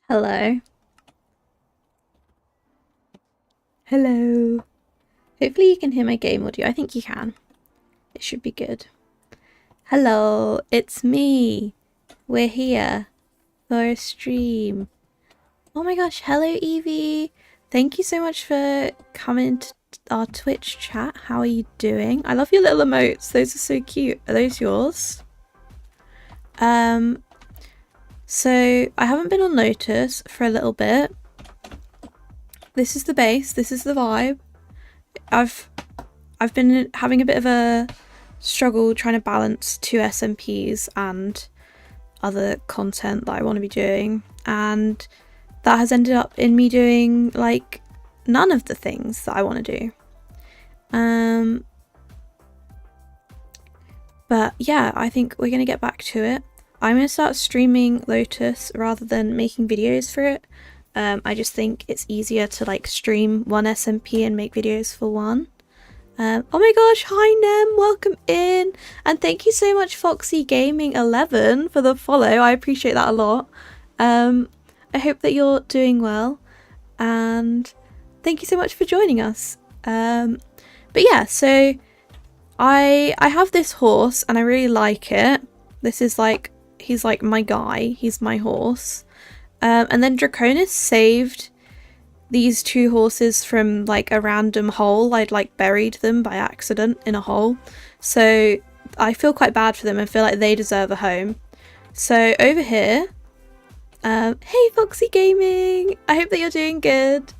Hello. Hello. Hopefully you can hear my game audio. I think you can. It should be good. Hello, it's me. We're here for a stream. Oh my gosh, hello Evie. Thank you so much for coming to our Twitch chat. How are you doing? I love your little emotes. Those are so cute. Are those yours? So I haven't been on Lotus for a little bit. This is the base. This is the vibe. I've been having a bit of a struggle trying to balance 2 SMPs and other content that I want to be doing, and that has ended up in me doing like none of the things that I want to do. But yeah, I think we're gonna get back to it. I'm gonna start streaming Lotus rather than making videos for it. I just think it's easier to like stream one SMP and make videos for one. Oh my gosh, hi Nem, welcome in, and thank you so much Foxy Gaming 11 for the follow. I appreciate that a lot. I hope that you're doing well, and thank you so much for joining us. But yeah, so I have this horse and I really like it. This is like, he's like my guy, he's my horse. And then Draconis saved these 2 horses from like a random hole. I'd like buried them by accident in a hole, so I feel quite bad for them and feel like they deserve a home. So over here, hey Foxy Gaming, I hope that you're doing good.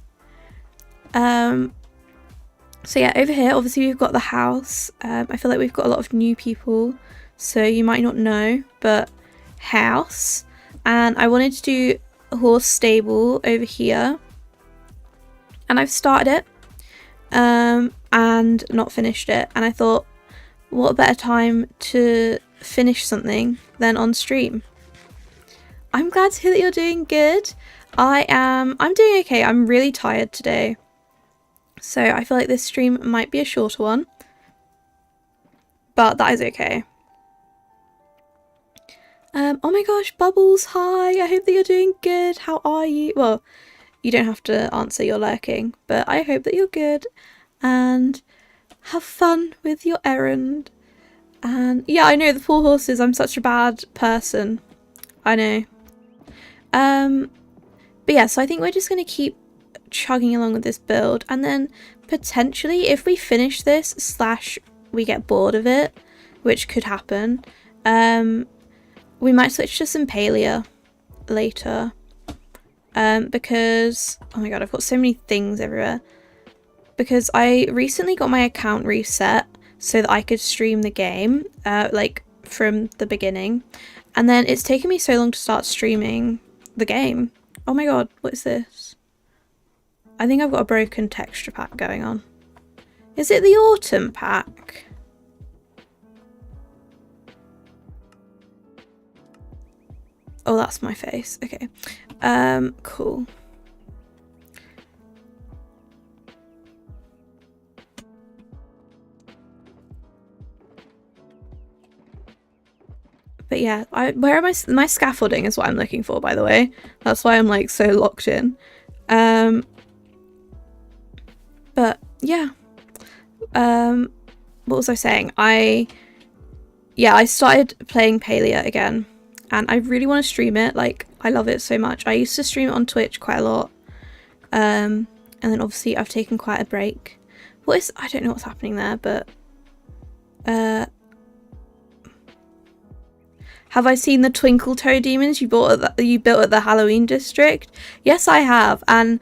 So yeah, over here obviously we've got the house. I feel like we've got a lot of new people, so you might not know, but house. And I wanted to do a horse stable over here, and I've started it and not finished it, and I thought, what a better time to finish something than on stream. I'm glad to hear that you're doing good. I'm doing okay. I'm really tired today, so I feel like this stream might be a shorter one, but that is okay. Oh my gosh, Bubbles, hi, I hope that you're doing good. How are you? Well, you don't have to answer, you're lurking, but I hope that you're good and have fun with your errand. And yeah, I know, the poor horses, I'm such a bad person. I know. But yeah, so I think we're just going to keep chugging along with this build, and then potentially if we finish this / we get bored of it, which could happen, we might switch to some palia later. Because, oh my god, I've got so many things everywhere. Because I recently got my account reset so that I could stream the game, like from the beginning. And then it's taken me so long to start streaming the game. Oh my god, what is this? I think I've got a broken texture pack going on. Is it the autumn pack? Oh, that's my face. Okay. Cool. But yeah, where am my scaffolding is what I'm looking for, by the way. That's why I'm like so locked in. But yeah. What was I saying? I started playing Palia again, and I really want to stream it. Like, I love it so much. I used to stream it on Twitch quite a lot. And then obviously I've taken quite a break. I don't know what's happening there, but have I seen the Twinkle Toe demons you built at the Halloween district? Yes, I have, and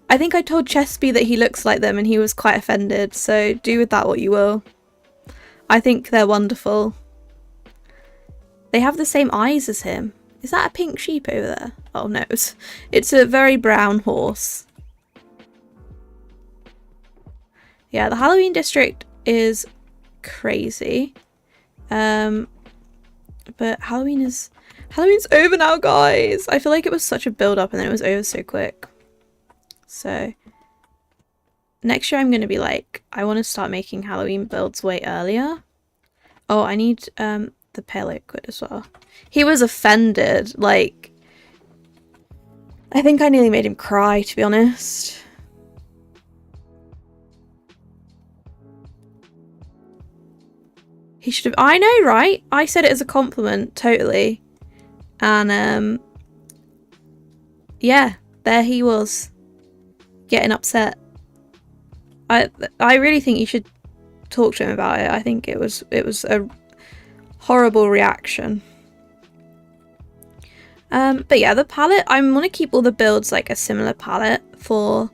I think I told Chespy that he looks like them and he was quite offended, so do with that what you will. I think they're wonderful. They have the same eyes as him. Is that a pink sheep over there? Oh no, it's a very brown horse. Yeah, the Halloween district is crazy. But Halloween's over now, guys. I feel like it was such a build up and then it was over so quick. So next year I'm going to be like, I want to start making Halloween builds way earlier. Oh, I need the pale liquid as well. He was offended, like, I think I nearly made him cry, to be honest. He should have... I know, right? I said it as a compliment, totally. And, yeah, there he was. Getting upset. I really think you should talk to him about it. I think it was a horrible reaction. But yeah, the palette, I want to keep all the builds like a similar palette for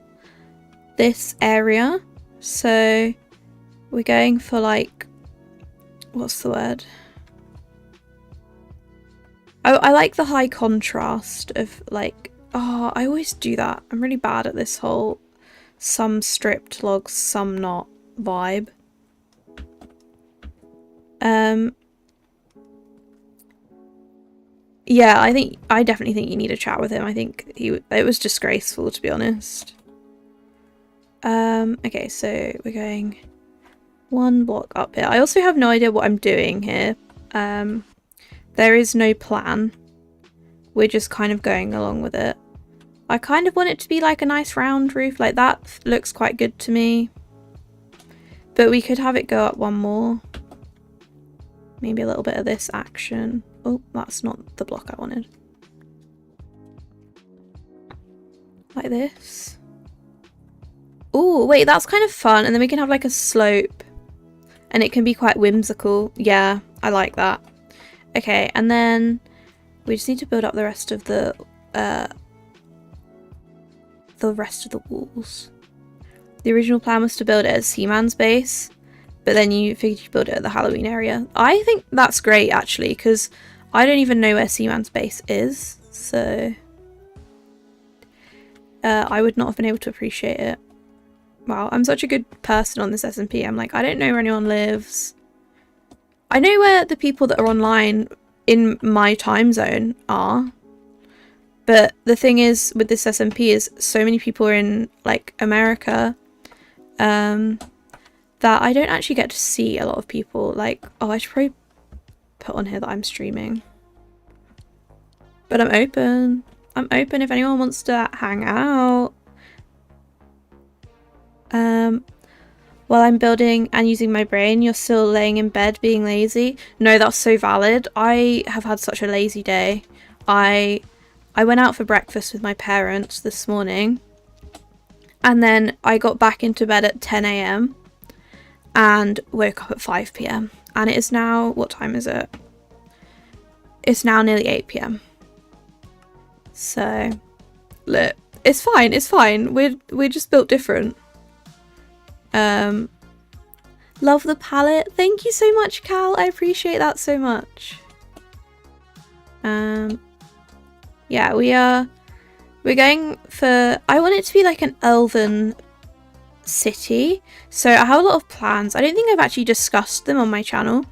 this area. So we're going for like, what's the word? I like the high contrast of like, oh, I always do that. I'm really bad at this whole some stripped logs, some not vibe. Yeah, I definitely think you need a chat with him. I think it was disgraceful, to be honest. Okay, so we're going one block up here. I also have no idea what I'm doing here. There is no plan. We're just kind of going along with it. I kind of want it to be like a nice round roof. Like that looks quite good to me. But we could have it go up one more. Maybe a little bit of this action. Oh, that's not the block I wanted. Like this. Oh, wait, that's kind of fun. And then we can have like a slope. And it can be quite whimsical. Yeah, I like that. Okay, and then we just need to build up the rest of the walls. The original plan was to build it as Seaman's base, but then you figured you'd build it at the Halloween area. I think that's great, actually, because I don't even know where Seaman's base is, so I would not have been able to appreciate it. Wow, I'm such a good person on this SMP. I'm like, I don't know where anyone lives. I know where the people that are online in my time zone are. But the thing is, with this SMP is so many people are in, like, America, that I don't actually get to see a lot of people. Like, oh, I should probably put on here that I'm streaming. But I'm open. I'm open if anyone wants to hang out. While I'm building and using my brain, you're still laying in bed being lazy. No, that's so valid. I have had such a lazy day. I went out for breakfast with my parents this morning, and then I got back into bed at 10 AM and woke up at 5 PM. And it is now, what time is it? It's now nearly 8 PM. So, look, it's fine, it's fine. We're just built different. Love the palette. Thank you so much, Cal. I appreciate that so much. Yeah, we're going for, I want it to be like an elven city. So I have a lot of plans. I don't think I've actually discussed them on my channel,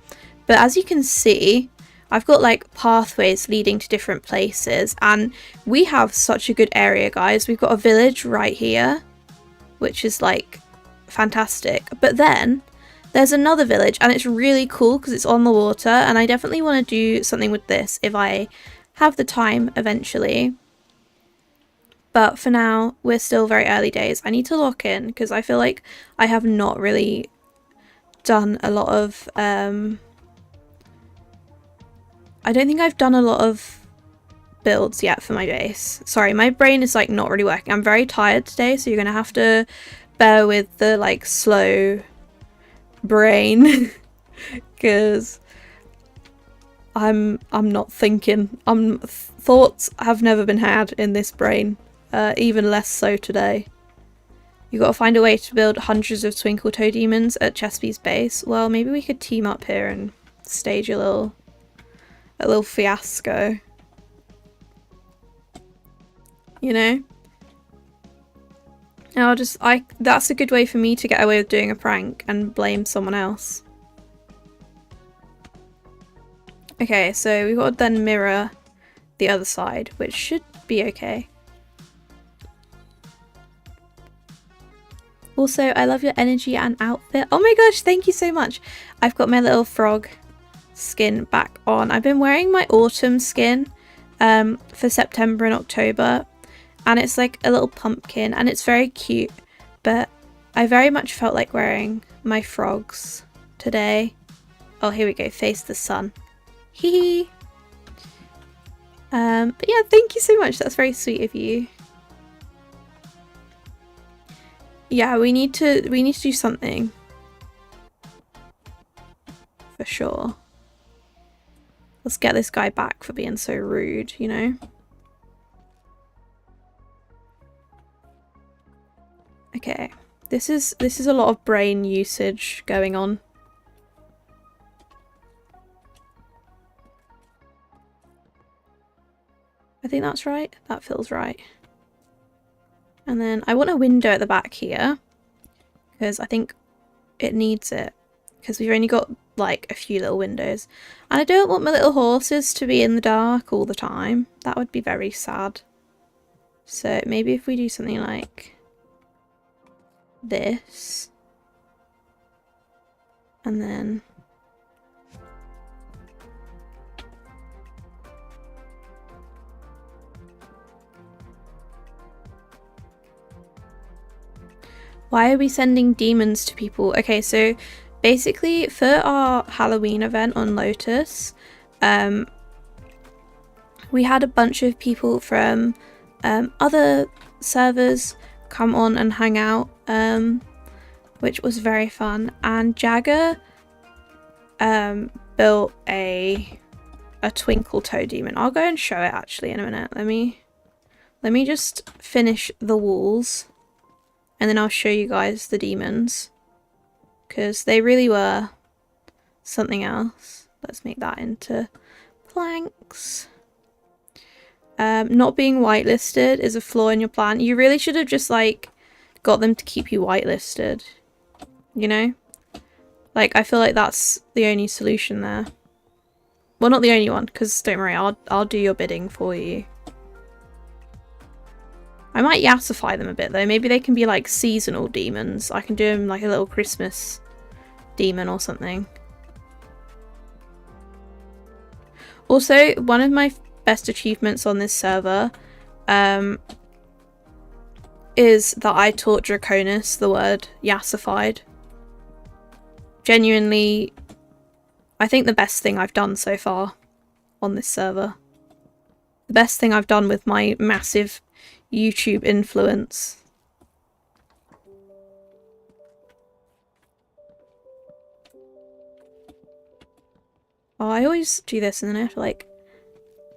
but as you can see, I've got like pathways leading to different places, and we have such a good area, guys. We've got a village right here, which is like fantastic. But then there's another village, and it's really cool because it's on the water, and I definitely want to do something with this if I have the time eventually. But for now, we're still very early days. I need to lock in because I feel like I have not really done a lot of I don't think I've done a lot of builds yet for my base. Sorry, my brain is like not really working. I'm very tired today, so you're gonna have to bear with the like slow brain because I'm not thinking. Thoughts have never been had in this brain, even less so today. You gotta find a way to build hundreds of Twinkle Toe demons at Chesapeake's base. Well, maybe we could team up here and stage a little fiasco. You know? That's a good way for me to get away with doing a prank and blame someone else. Okay, so we've got to then mirror the other side, which should be okay. Also, I love your energy and outfit. Oh my gosh, thank you so much. I've got my little frog skin back on. I've been wearing my autumn skin for September and October, And it's like a little pumpkin and it's very cute, but I very much felt like wearing my frogs today. Oh, here we go, face the sun. Hee hee. But yeah, thank you so much, that's very sweet of you. Yeah, we need to do something. For sure. Let's get this guy back for being so rude, you know? Okay. This is a lot of brain usage going on. I think that's right. That feels right. And then I want a window at the back here because I think it needs it because we've only got like a few little windows. And I don't want my little horses to be in the dark all the time. That would be very sad. So maybe if we do something like this and then why are we sending demons to people? Okay, so basically for our Halloween event on Lotus, we had a bunch of people from other servers come on and hang out, which was very fun. And Jagger built a twinkle toe demon. I'll go and show it actually in a minute. Let me just finish the walls and then I'll show you guys the demons because they really were something else. Let's make that into planks. Not being whitelisted is a flaw in your plan. You really should have just like got them to keep you whitelisted, you know? Like I feel like that's the only solution there. Well, not the only one, because don't worry, I'll do your bidding for you. I might yassify them a bit though. Maybe they can be like seasonal demons. I can do them like a little Christmas demon or something. Also, one of my best achievements on this server is that I taught Draconis the word yassified. Genuinely, I think the best thing I've done so far on this server. The best thing I've done with my massive YouTube influence. Oh, I always do this and then I have to like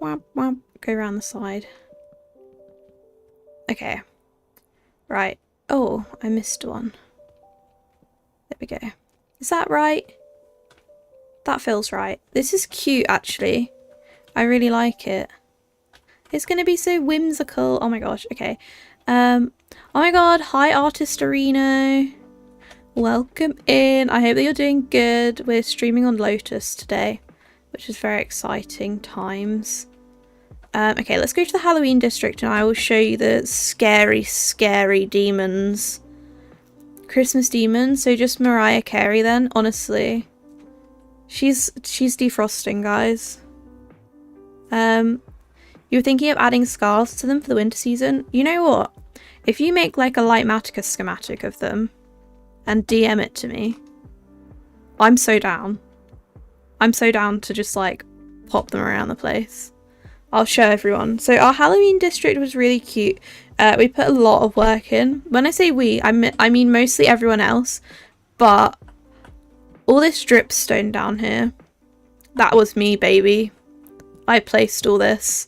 wham, wham, go around the side. Okay. Right. Oh, I missed one. There we go. Is that right? That feels right. This is cute actually. I really like it. It's gonna be so whimsical. Oh my gosh, okay. Oh my god, hi Artistarino. Welcome in. I hope that you're doing good. We're streaming on Lotus today, which is very exciting times. Okay, let's go to the Halloween district and I will show you the scary, scary demons. Christmas demons, so just Mariah Carey then, honestly. She's defrosting, guys. You were thinking of adding scarves to them for the winter season? You know what? If you make like a Lightmatica schematic of them and DM it to me, I'm so down. I'm so down to just like pop them around the place. I'll show everyone. So our Halloween district was really cute. We put a lot of work in. When I say we, I mean mostly everyone else. But all this dripstone down here, that was me, baby. I placed all this.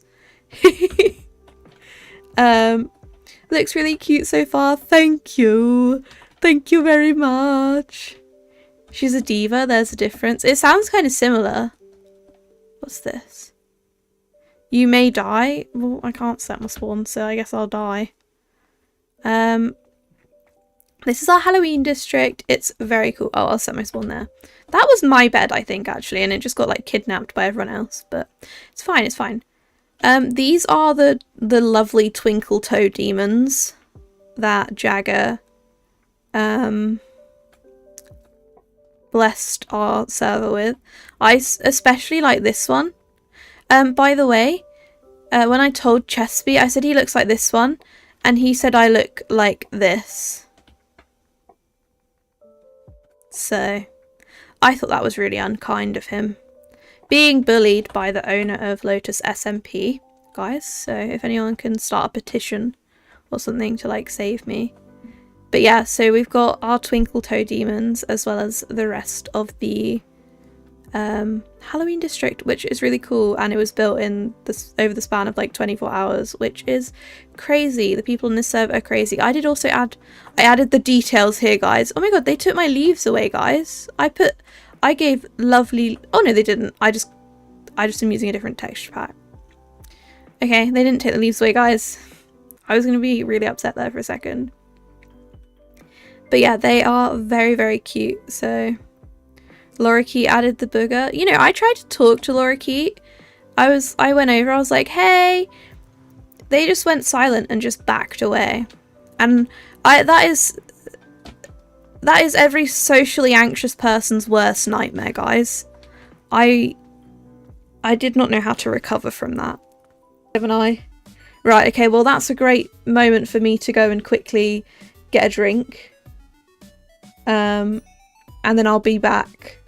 Looks really cute so far. Thank you. Thank you very much. She's a diva. There's a difference. It sounds kind of similar. What's this? You may die. Well, I can't set my spawn, so I guess I'll die. This is our Halloween district. It's very cool. Oh, I'll set my spawn there. That was my bed, I think, actually, and it just got like kidnapped by everyone else, but it's fine, it's fine. These are the lovely twinkle toe demons that Jagger blessed our server with. I especially like this one. By the way, when I told Chesby, I said he looks like this one, and he said I look like this. So I thought that was really unkind of him. Being bullied by the owner of Lotus SMP, guys. So if anyone can start a petition or something to like save me. But yeah, so we've got our Twinkle Toe demons as well as the rest of the Halloween district, which is really cool, and it was built in this over the span of like 24 hours, which is crazy. The people in this server are crazy. I added the details here, guys. Oh my god, they took my leaves away, guys. I gave lovely, oh no they didn't, I just am using a different texture pack. Okay, they didn't take the leaves away, guys. I was gonna be really upset there for a second. But yeah, they are very, very cute. So Lorikeet added the booger. You know, I tried to talk to Lorikeet. I went over, I was like, hey. They just went silent and just backed away. And that is every socially anxious person's worst nightmare, guys. I did not know how to recover from that. Haven't I? Right, okay, well that's a great moment for me to go and quickly get a drink. And then I'll be back.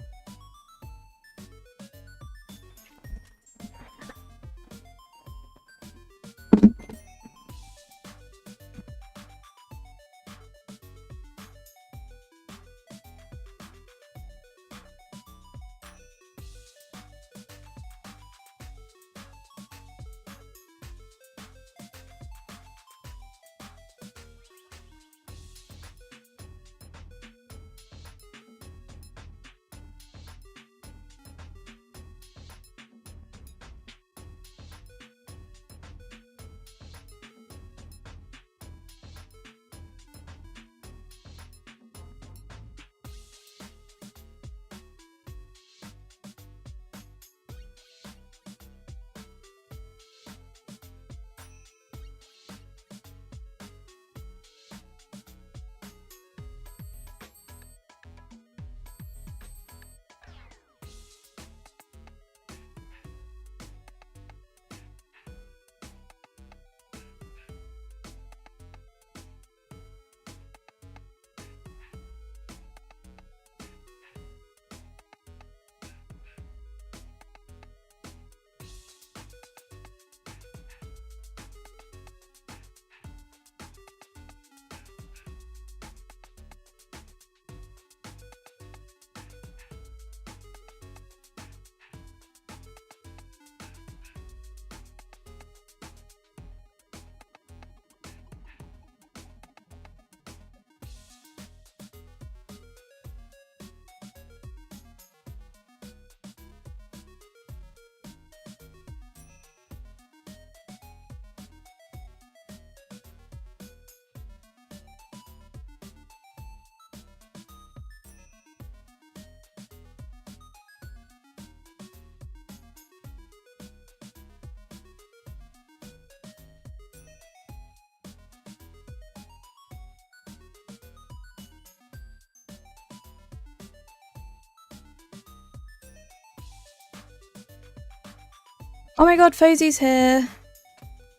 Oh my god, Fosie's here.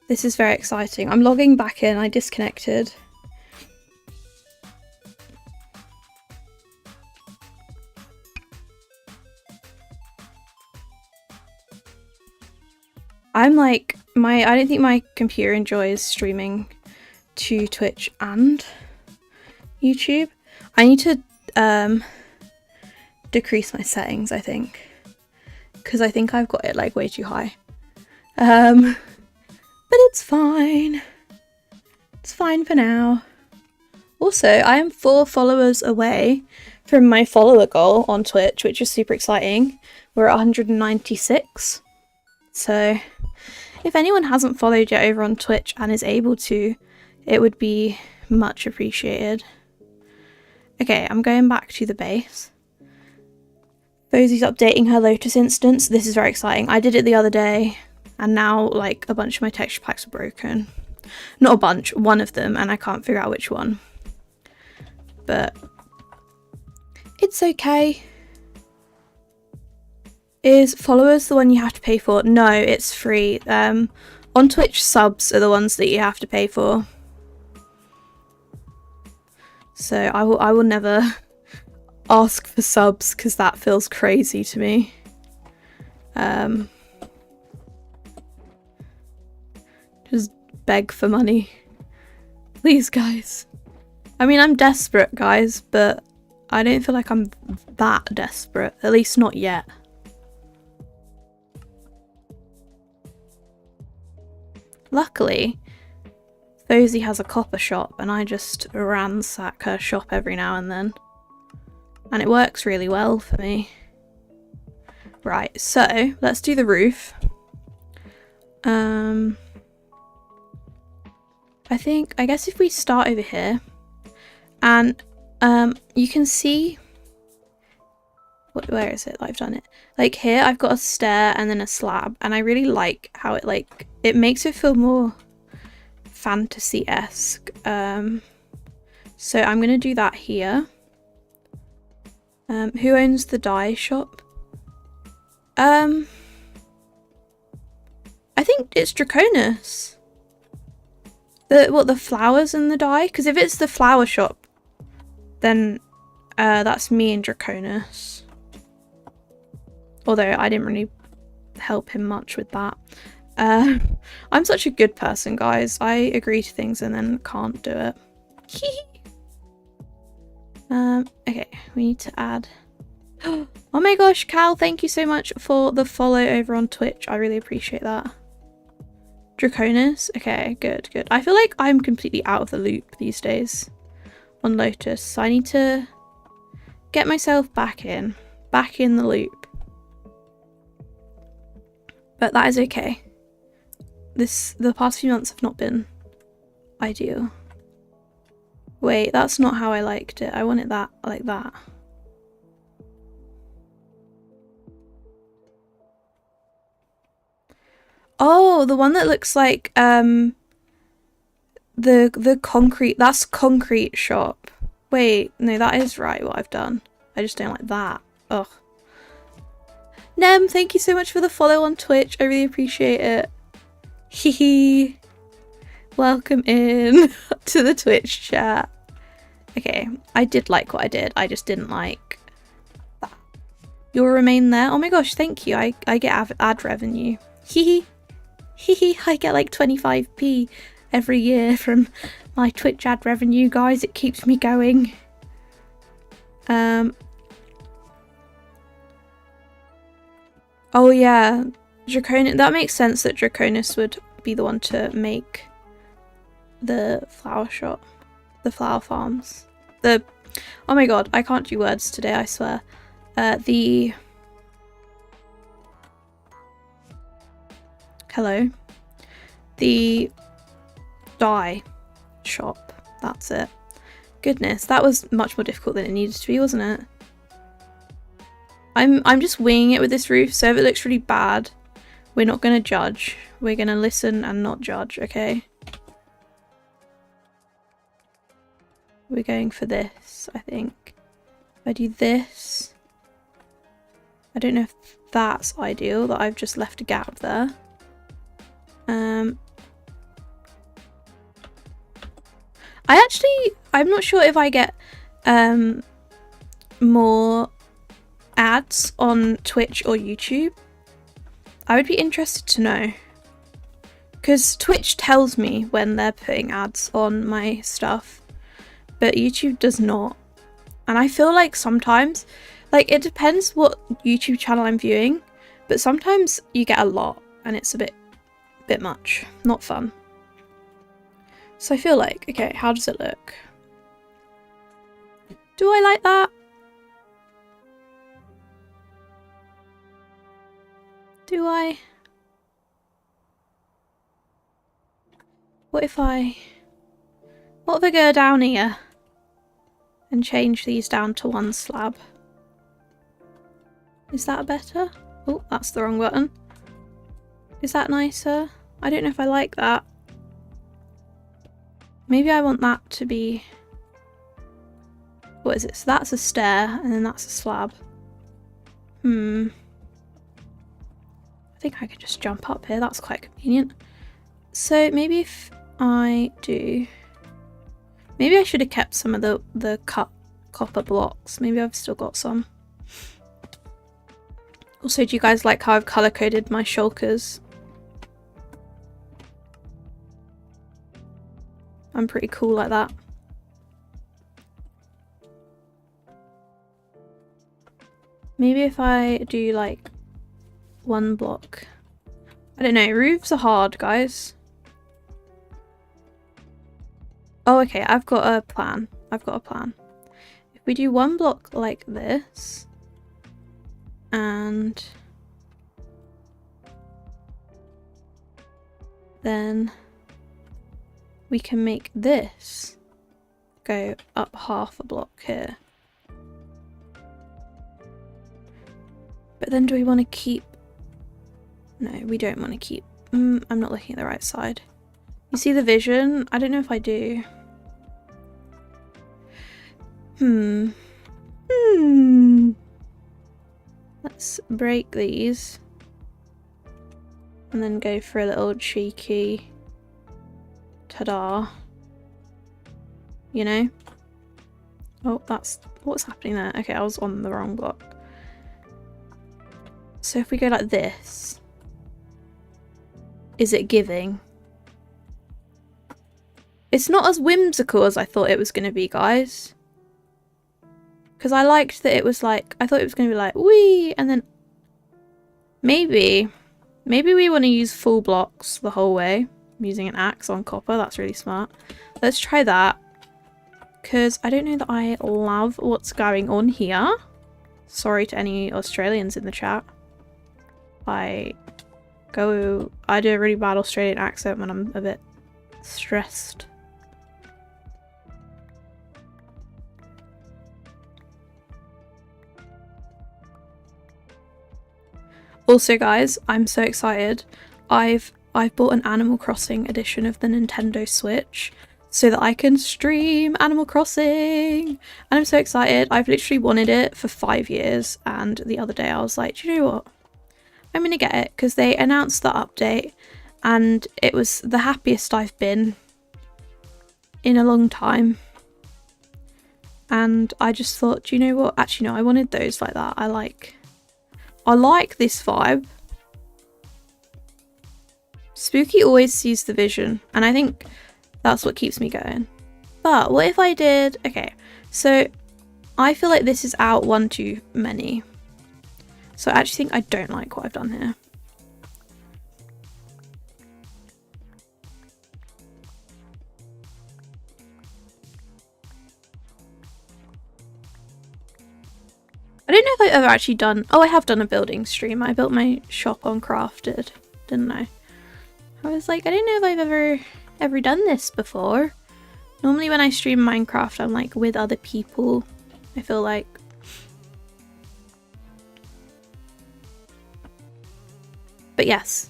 This is very exciting. I'm logging back in. I disconnected. I'm like, I don't think my computer enjoys streaming to Twitch and YouTube. I need to decrease my settings, I think. Because I think I've got it like way too high. But it's fine. It's fine for now. Also, I am 4 followers away from my follower goal on Twitch, which is super exciting. We're at 196. So if anyone hasn't followed yet over on Twitch and is able to, it would be much appreciated. Okay, I'm going back to the base. Fosie's updating her Lotus instance. This is very exciting. I did it the other day, and now like a bunch of my texture packs are broken. Not a bunch, one of them, and I can't figure out which one. But it's okay. Is followers the one you have to pay for? No, it's free. On On Twitch, subs are the ones that you have to pay for. So I will never ask for subs because that feels crazy to me. Just beg for money. Please, guys. I mean, I'm desperate, guys, but I don't feel like I'm that desperate. At least not yet. Luckily, Fozy has a copper shop and I just ransack her shop every now and then. And it works really well for me. Right, so let's do the roof. I guess if we start over here and you can see where is it? I've done it. Like here I've got a stair and then a slab, and I really like how it makes it feel more fantasy-esque. So I'm gonna do that here. Who owns the dye shop? I think it's Draconis. The flowers and the dye? Because if it's the flower shop, then that's me and Draconis. Although I didn't really help him much with that. I'm such a good person, guys. I agree to things and then can't do it. Okay, we need to add... Oh my gosh, Cal, thank you so much for the follow over on Twitch. I really appreciate that. Draconis? Okay, good, good. I feel like I'm completely out of the loop these days on Lotus, so I need to get myself back in the loop. But that is okay. The past few months have not been ideal. Wait, that's not how I liked it. I want it like that. Oh, the one that looks like the concrete, that's concrete shop. Wait, no, that is right what I've done. I just don't like that. Ugh. Nem, thank you so much for the follow on Twitch. I really appreciate it. Hee. Welcome in to the Twitch chat. Okay, I did like what I did. I just didn't like that. You'll remain there. Oh my gosh, thank you. I get ad revenue. Hee. I get like 25p every year from my Twitch ad revenue, guys. It keeps me going. Oh yeah, Draconis. That makes sense that Draconis would be the one to make the flower shop, the flower farms. Oh my god, I can't do words today, I swear. Hello. The dye shop. That's it. Goodness, that was much more difficult than it needed to be, wasn't it? I'm just winging it with this roof, so if it looks really bad, we're not going to judge. We're going to listen and not judge, okay? We're going for this, I think. If I do this... I don't know if that's ideal, that I've just left a gap there. I'm not sure if I get more ads on Twitch or YouTube. I would be interested to know, because Twitch tells me when they're putting ads on my stuff, but YouTube does not. And I feel like sometimes, like, it depends what YouTube channel I'm viewing, but sometimes you get a lot and it's a bit much. Not fun. So I feel like, okay, how does it look? Do I like that? Do I? What if I go down here and change these down to one slab? Is that better? Oh, that's the wrong button. Is that nicer? I don't know if I like that. Maybe I want that to be... What is it? So that's a stair and then that's a slab. I think I could just jump up here. That's quite convenient. So maybe if I do... Maybe I should have kept some of the cut copper blocks. Maybe I've still got some. Also, do you guys like how I've colour coded my shulkers? I'm pretty cool like that. Maybe if I do like 1 block. I don't know, roofs are hard, guys. Oh, okay, I've got a plan. I've got a plan. If we do 1 block like this, and then we can make this go up half a block here. But then do we want to keep... No, we don't want to keep... I'm not looking at the right side. You see the vision? I don't know if I do. Let's break these. And then go for a little cheeky... Ta-da. You know? Oh, that's... What's happening there? Okay, I was on the wrong block. So if we go like this, is it giving? It's not as whimsical as I thought it was going to be, guys. Because I liked that it was like, I thought it was going to be like, wee, and then maybe we want to use full blocks the whole way. I'm using an axe on copper, that's really smart. Let's try that. Because I don't know that I love what's going on here. Sorry to any Australians in the chat. I do a really bad Australian accent when I'm a bit stressed. Also, guys, I'm so excited. I've bought an Animal Crossing edition of the Nintendo Switch so that I can stream Animal Crossing. And I'm so excited. I've literally wanted it for 5 years, and the other day I was like, do you know what? I'm gonna get it because they announced the update and it was the happiest I've been in a long time. And I just thought, do you know what? Actually, no, I wanted those like that. I like this vibe. Spooky always sees the vision, and I think that's what keeps me going. But what if I did... Okay, so I feel like this is out one too many. So I actually think I don't like what I've done here. I don't know if I've ever actually done... Oh, I have done a building stream. I built my shop on Crafted, didn't I? I was like, I don't know if I've ever done this before. Normally when I stream Minecraft, I'm like with other people. I feel like... But yes,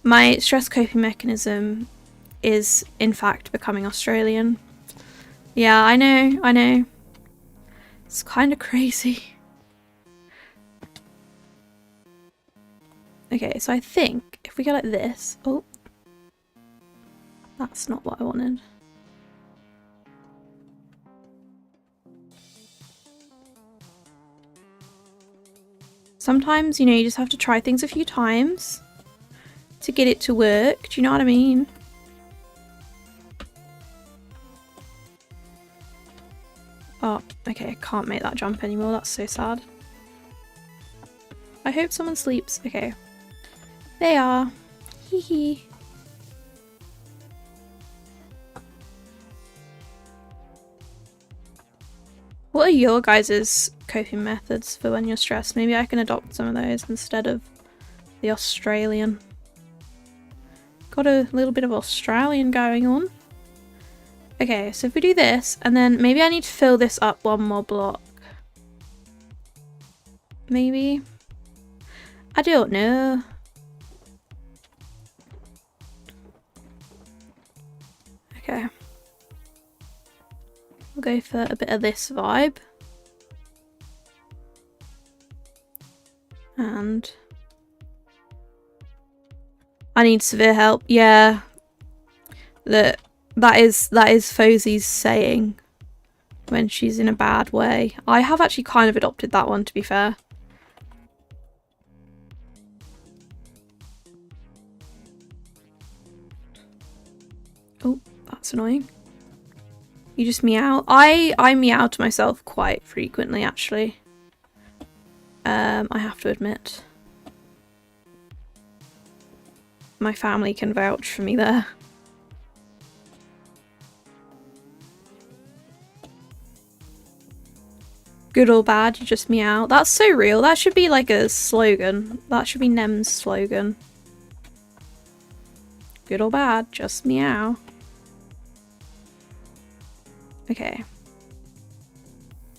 my stress coping mechanism is in fact becoming Australian. Yeah, I know. It's kind of crazy. Okay, so I think if we go like this... Oh, that's not what I wanted. Sometimes, you know, you just have to try things a few times to get it to work. Do you know what I mean? Oh, okay, I can't make that jump anymore. That's so sad. I hope someone sleeps. Okay. They are. Hee hee. What are your guys' coping methods for when you're stressed? Maybe I can adopt some of those instead of the Australian. Got a little bit of Australian going on. Okay, so if we do this, and then maybe I need to fill this up 1 more block. Maybe? I don't know. Okay. We'll go for a bit of this vibe. And I need severe help. Yeah. That is Fosie's saying when she's in a bad way. I have actually kind of adopted that one, to be fair. Oh, that's annoying. You just meow. I meow to myself quite frequently, actually. I have to admit. My family can vouch for me there. Good or bad, you just meow. That's so real. That should be like a slogan. That should be Nem's slogan. Good or bad, just meow. Okay.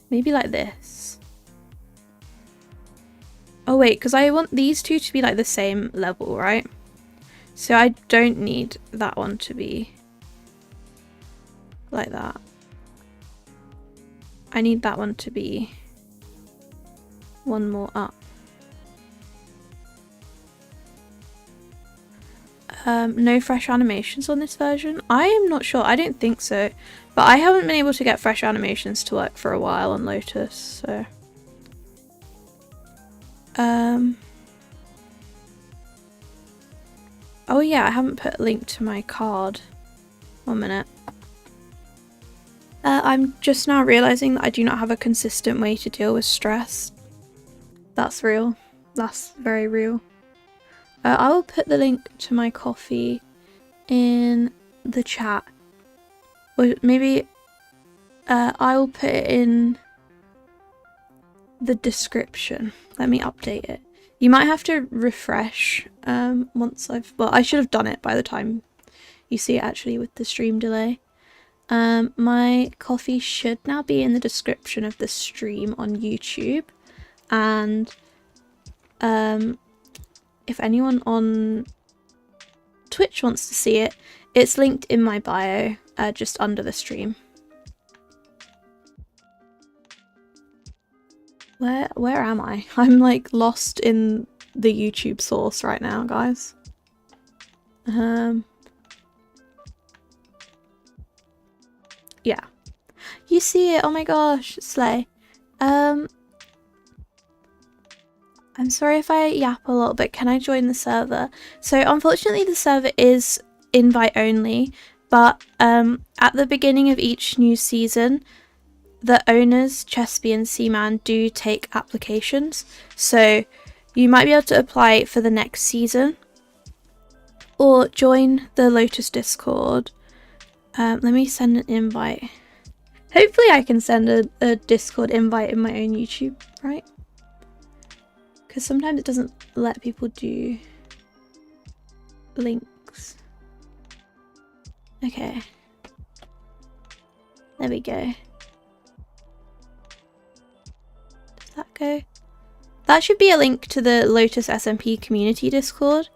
Maybe like this. Oh wait, because I want these two to be like the same level, right? So I don't need that one to be like that. I need that one to be one more up. No fresh animations on this version? I am not sure. I don't think so. But I haven't been able to get fresh animations to work for a while on Lotus, so... Oh yeah, I haven't put a link to my card. 1 minute. I'm just now realising that I do not have a consistent way to deal with stress. That's real. That's very real. I will put the link to my coffee in the chat. Or maybe I will put it in the description. Let me update it. You might have to refresh once I've... Well, I should have done it by the time you see it actually with the stream delay. My coffee should now be in the description of the stream on YouTube, and if anyone on Twitch wants to see it, it's linked in my bio, just under the stream. Where am I? I'm like lost in the YouTube source right now, guys. Yeah. You see it, oh my gosh, slay. I'm sorry if I yap a lot, but can I join the server? So unfortunately the server is invite only, but at the beginning of each new season, the owners, Chespy and Seaman, do take applications. So you might be able to apply for the next season or join the Lotus Discord. Let me send an invite. Hopefully I can send a Discord invite in my own YouTube, right? Because sometimes it doesn't let people do links. Okay. There we go. Does that go? That should be a link to the Lotus SMP community Discord.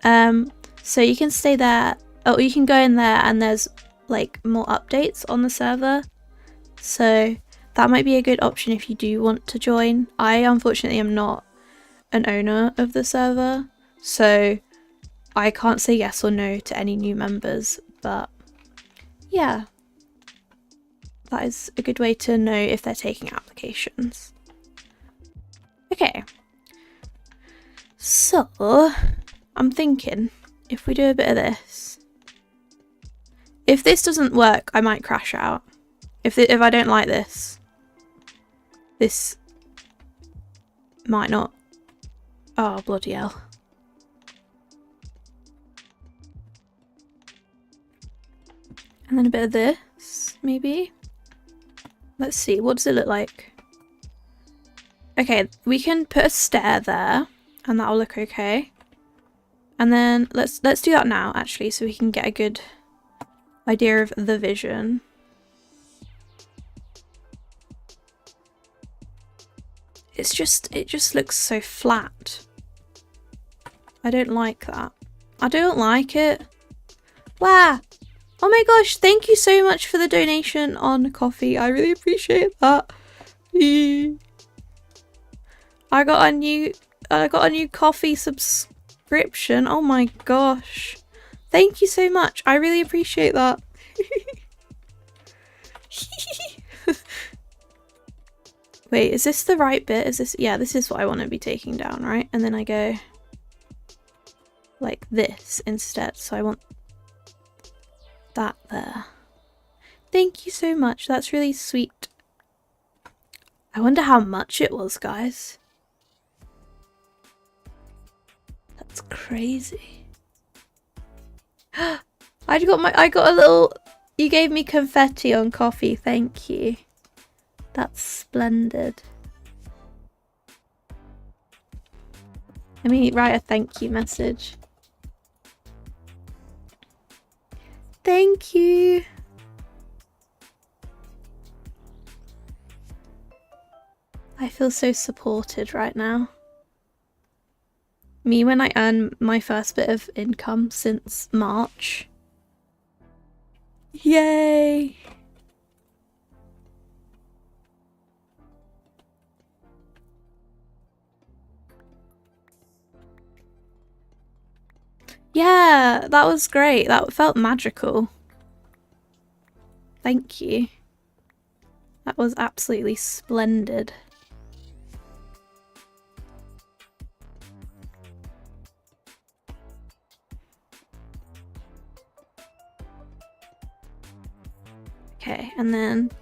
So you can stay there. Oh, you can go in there and there's like more updates on the server. So that might be a good option if you do want to join. I unfortunately am not an owner of the server, so I can't say yes or no to any new members, but yeah, that is a good way to know if they're taking applications. Okay, so I'm thinking if we do a bit of this, if this doesn't work, I might crash out. If I don't like this, this might not. Oh, bloody hell. And then a bit of this, maybe. Let's see, what does it look like? Okay, we can put a stair there, and that'll look okay. And then let's do that now, actually, so we can get a good idea of the vision. It just looks so flat. I don't like that. I don't like it. Wow. Oh my gosh, thank you so much for the donation on coffee. I really appreciate that. I got a new coffee subscription subscription. Oh my gosh. Thank you so much. I really appreciate that. Wait, is this the right bit? Is this... Yeah, this is what I want to be taking down, right? And then I go like this instead. So I want that there. Thank you so much. That's really sweet. I wonder how much it was, guys. That's crazy. I got a little... You gave me confetti on coffee. Thank you. That's splendid. Let me write a thank you message. Thank you. I feel so supported right now. Me when I earn my first bit of income since March. Yay! Yeah, that was great. That felt magical. Thank you. That was absolutely splendid. Okay, and then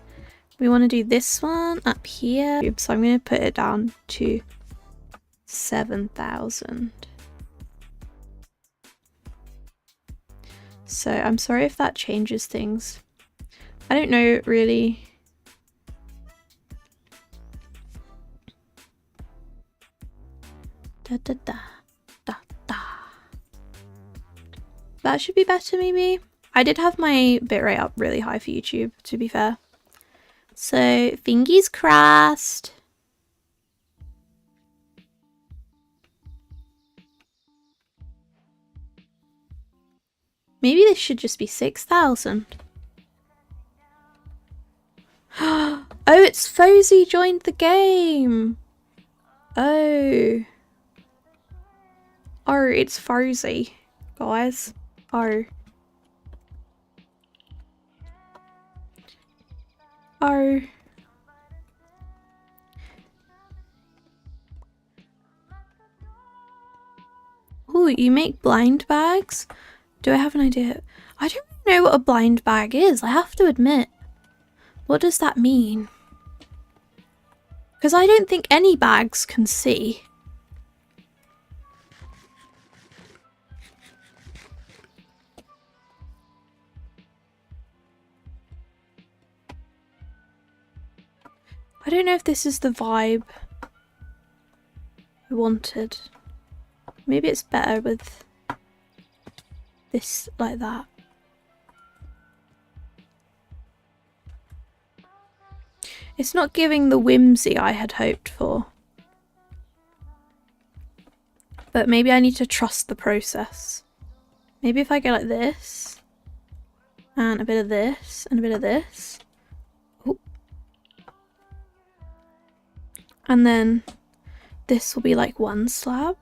we want to do this one up here. So I'm going to put it down to 7,000. So I'm sorry if that changes things. I don't know really. Da, da, da, da, da. That should be better maybe. I did have my bitrate up really high for YouTube, to be fair. So, fingers crossed. Maybe this should just be 6,000. Oh, it's Fozy joined the game. Oh. Oh, it's Fozy, guys. Oh. Oh. Ooh, you make blind bags? Do I have an idea? I don't know what a blind bag is, I have to admit. What does that mean? Because I don't think any bags can see. I don't know if this is the vibe I wanted. Maybe it's better with this like that. It's not giving the whimsy I had hoped for. But maybe I need to trust the process. Maybe if I go like this, and a bit of this, and a bit of this. Ooh. And then this will be like one slab.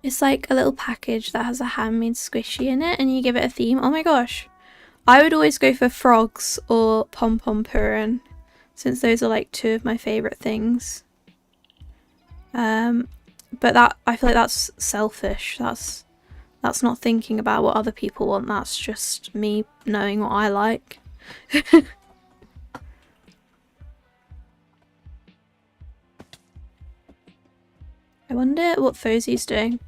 It's like a little package that has a handmade squishy in it and you give it a theme. Oh my gosh. I would always go for frogs or pom-pom purin, since those are like two of my favourite things. But that, I feel like that's selfish. That's not thinking about what other people want. That's just me knowing what I like. I wonder what Fozy's doing.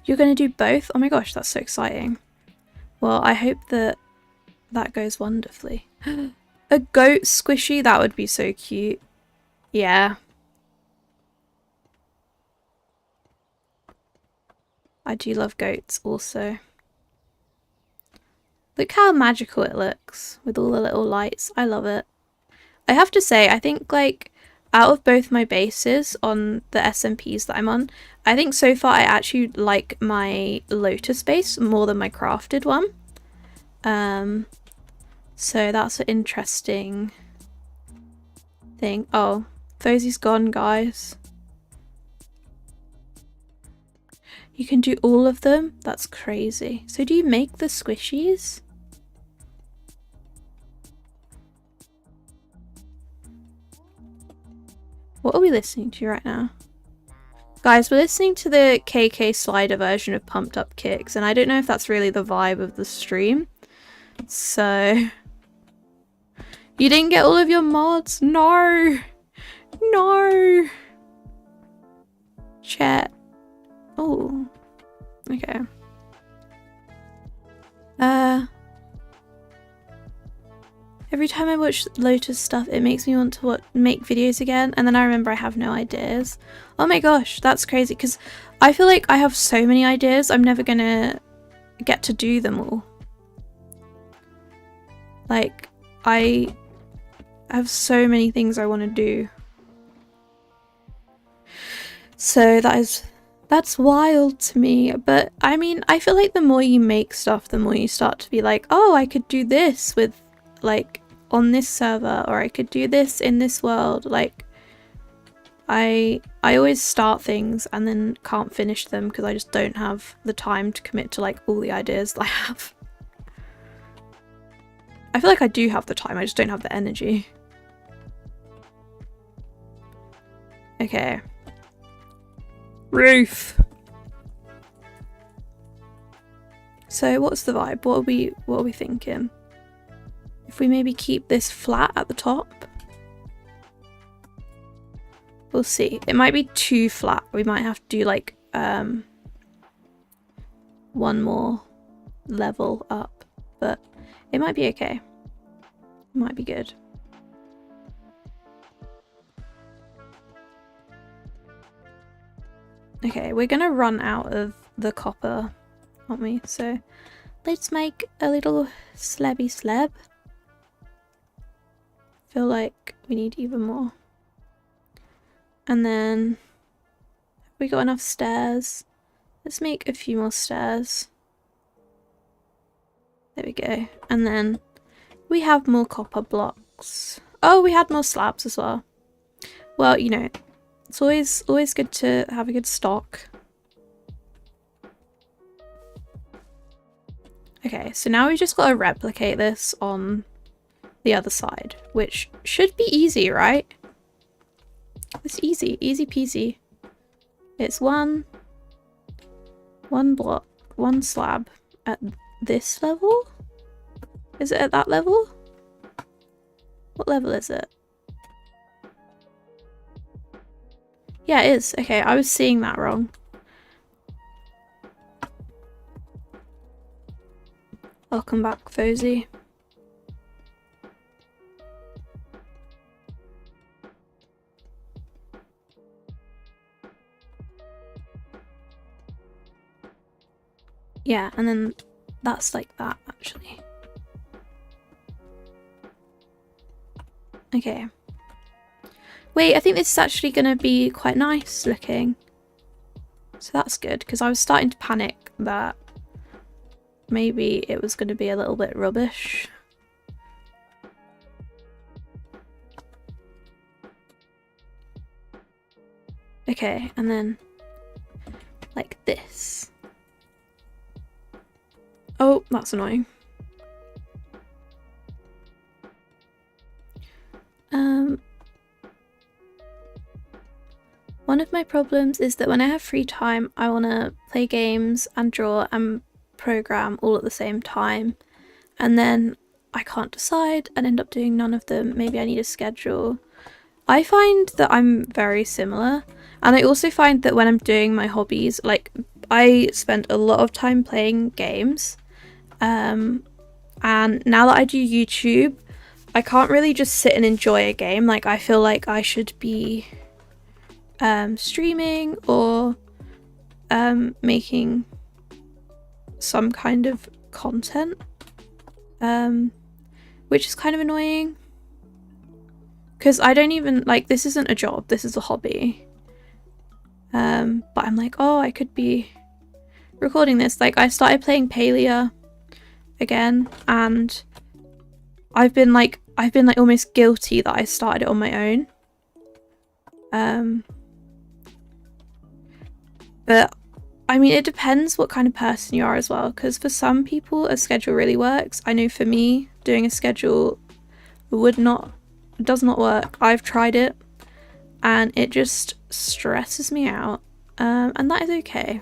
You're going to do both? Oh my gosh, that's so exciting. Well, I hope that that goes wonderfully. A goat squishy? That would be so cute. Yeah. I do love goats also. Look how magical it looks with all the little lights. I love it. I have to say, I think like out of both my bases on the SMPs that I'm on, I think so far I actually like my lotus base more than my crafted one. So that's an interesting thing. Oh, Fosie's gone, guys. You can do all of them? That's crazy. So do you make the squishies? What are we listening to right now? Guys, we're listening to the KK Slider version of Pumped Up Kicks, and I don't know if that's really the vibe of the stream. So... You didn't get all of your mods? No! No! Chat. Oh. Okay. Every time I watch Lotus stuff, it makes me want to make videos again, and then I remember I have no ideas. Oh my gosh, that's crazy, because I feel like I have so many ideas, I'm never gonna get to do them all. Like, I have so many things I want to do. So that's wild to me. But I mean, I feel like the more you make stuff, the more you start to be like, oh, I could do this with, like, on this server, or I could do this in this world. Like, I always start things and then can't finish them because I just don't have the time to commit to, like, all the ideas that I have. I feel like I do have the time, I just don't have the energy. Okay. Roof! So what's the vibe? What are we thinking? If we maybe keep this flat at the top? We'll see. It might be too flat. We might have to do like one more level up, but it might be okay. It might be good. Okay, we're gonna run out of the copper, aren't we? So let's make a little slabby slab. Feel like we need even more. And then have we got enough stairs? Let's make a few more stairs. There we go. And then we have more copper blocks. Oh, we had more slabs as well. Well, you know, it's always good to have a good stock. Okay, so now we just got to replicate this on the other side, which should be easy, right? It's easy peasy. It's one block, one slab at this level? Is it at that level? What level is it? Yeah, it is. Okay, I was seeing that wrong. Welcome back, Fosie. Yeah, and then that's like that, actually. Okay. Wait, I think this is actually going to be quite nice looking. So that's good, because I was starting to panic that maybe it was going to be a little bit rubbish. Okay, and then like this. Oh, that's annoying. One of my problems is that when I have free time, I want to play games and draw and program all at the same time. And then I can't decide and end up doing none of them. Maybe I need a schedule. I find that I'm very similar. And I also find that when I'm doing my hobbies, like I spend a lot of time playing games. And now that I do YouTube, I can't really just sit and enjoy a game. Like I feel like I should be streaming or making some kind of content, which is kind of annoying because I don't even like, this isn't a job, this is a hobby, but I'm like, oh, I could be recording this. Like I started playing Palia again and I've been like almost guilty that I started it on my own. But I mean, it depends what kind of person you are as well, because for some people a schedule really works. I know for me, doing a schedule does not work. I've tried it and it just stresses me out, and that is okay.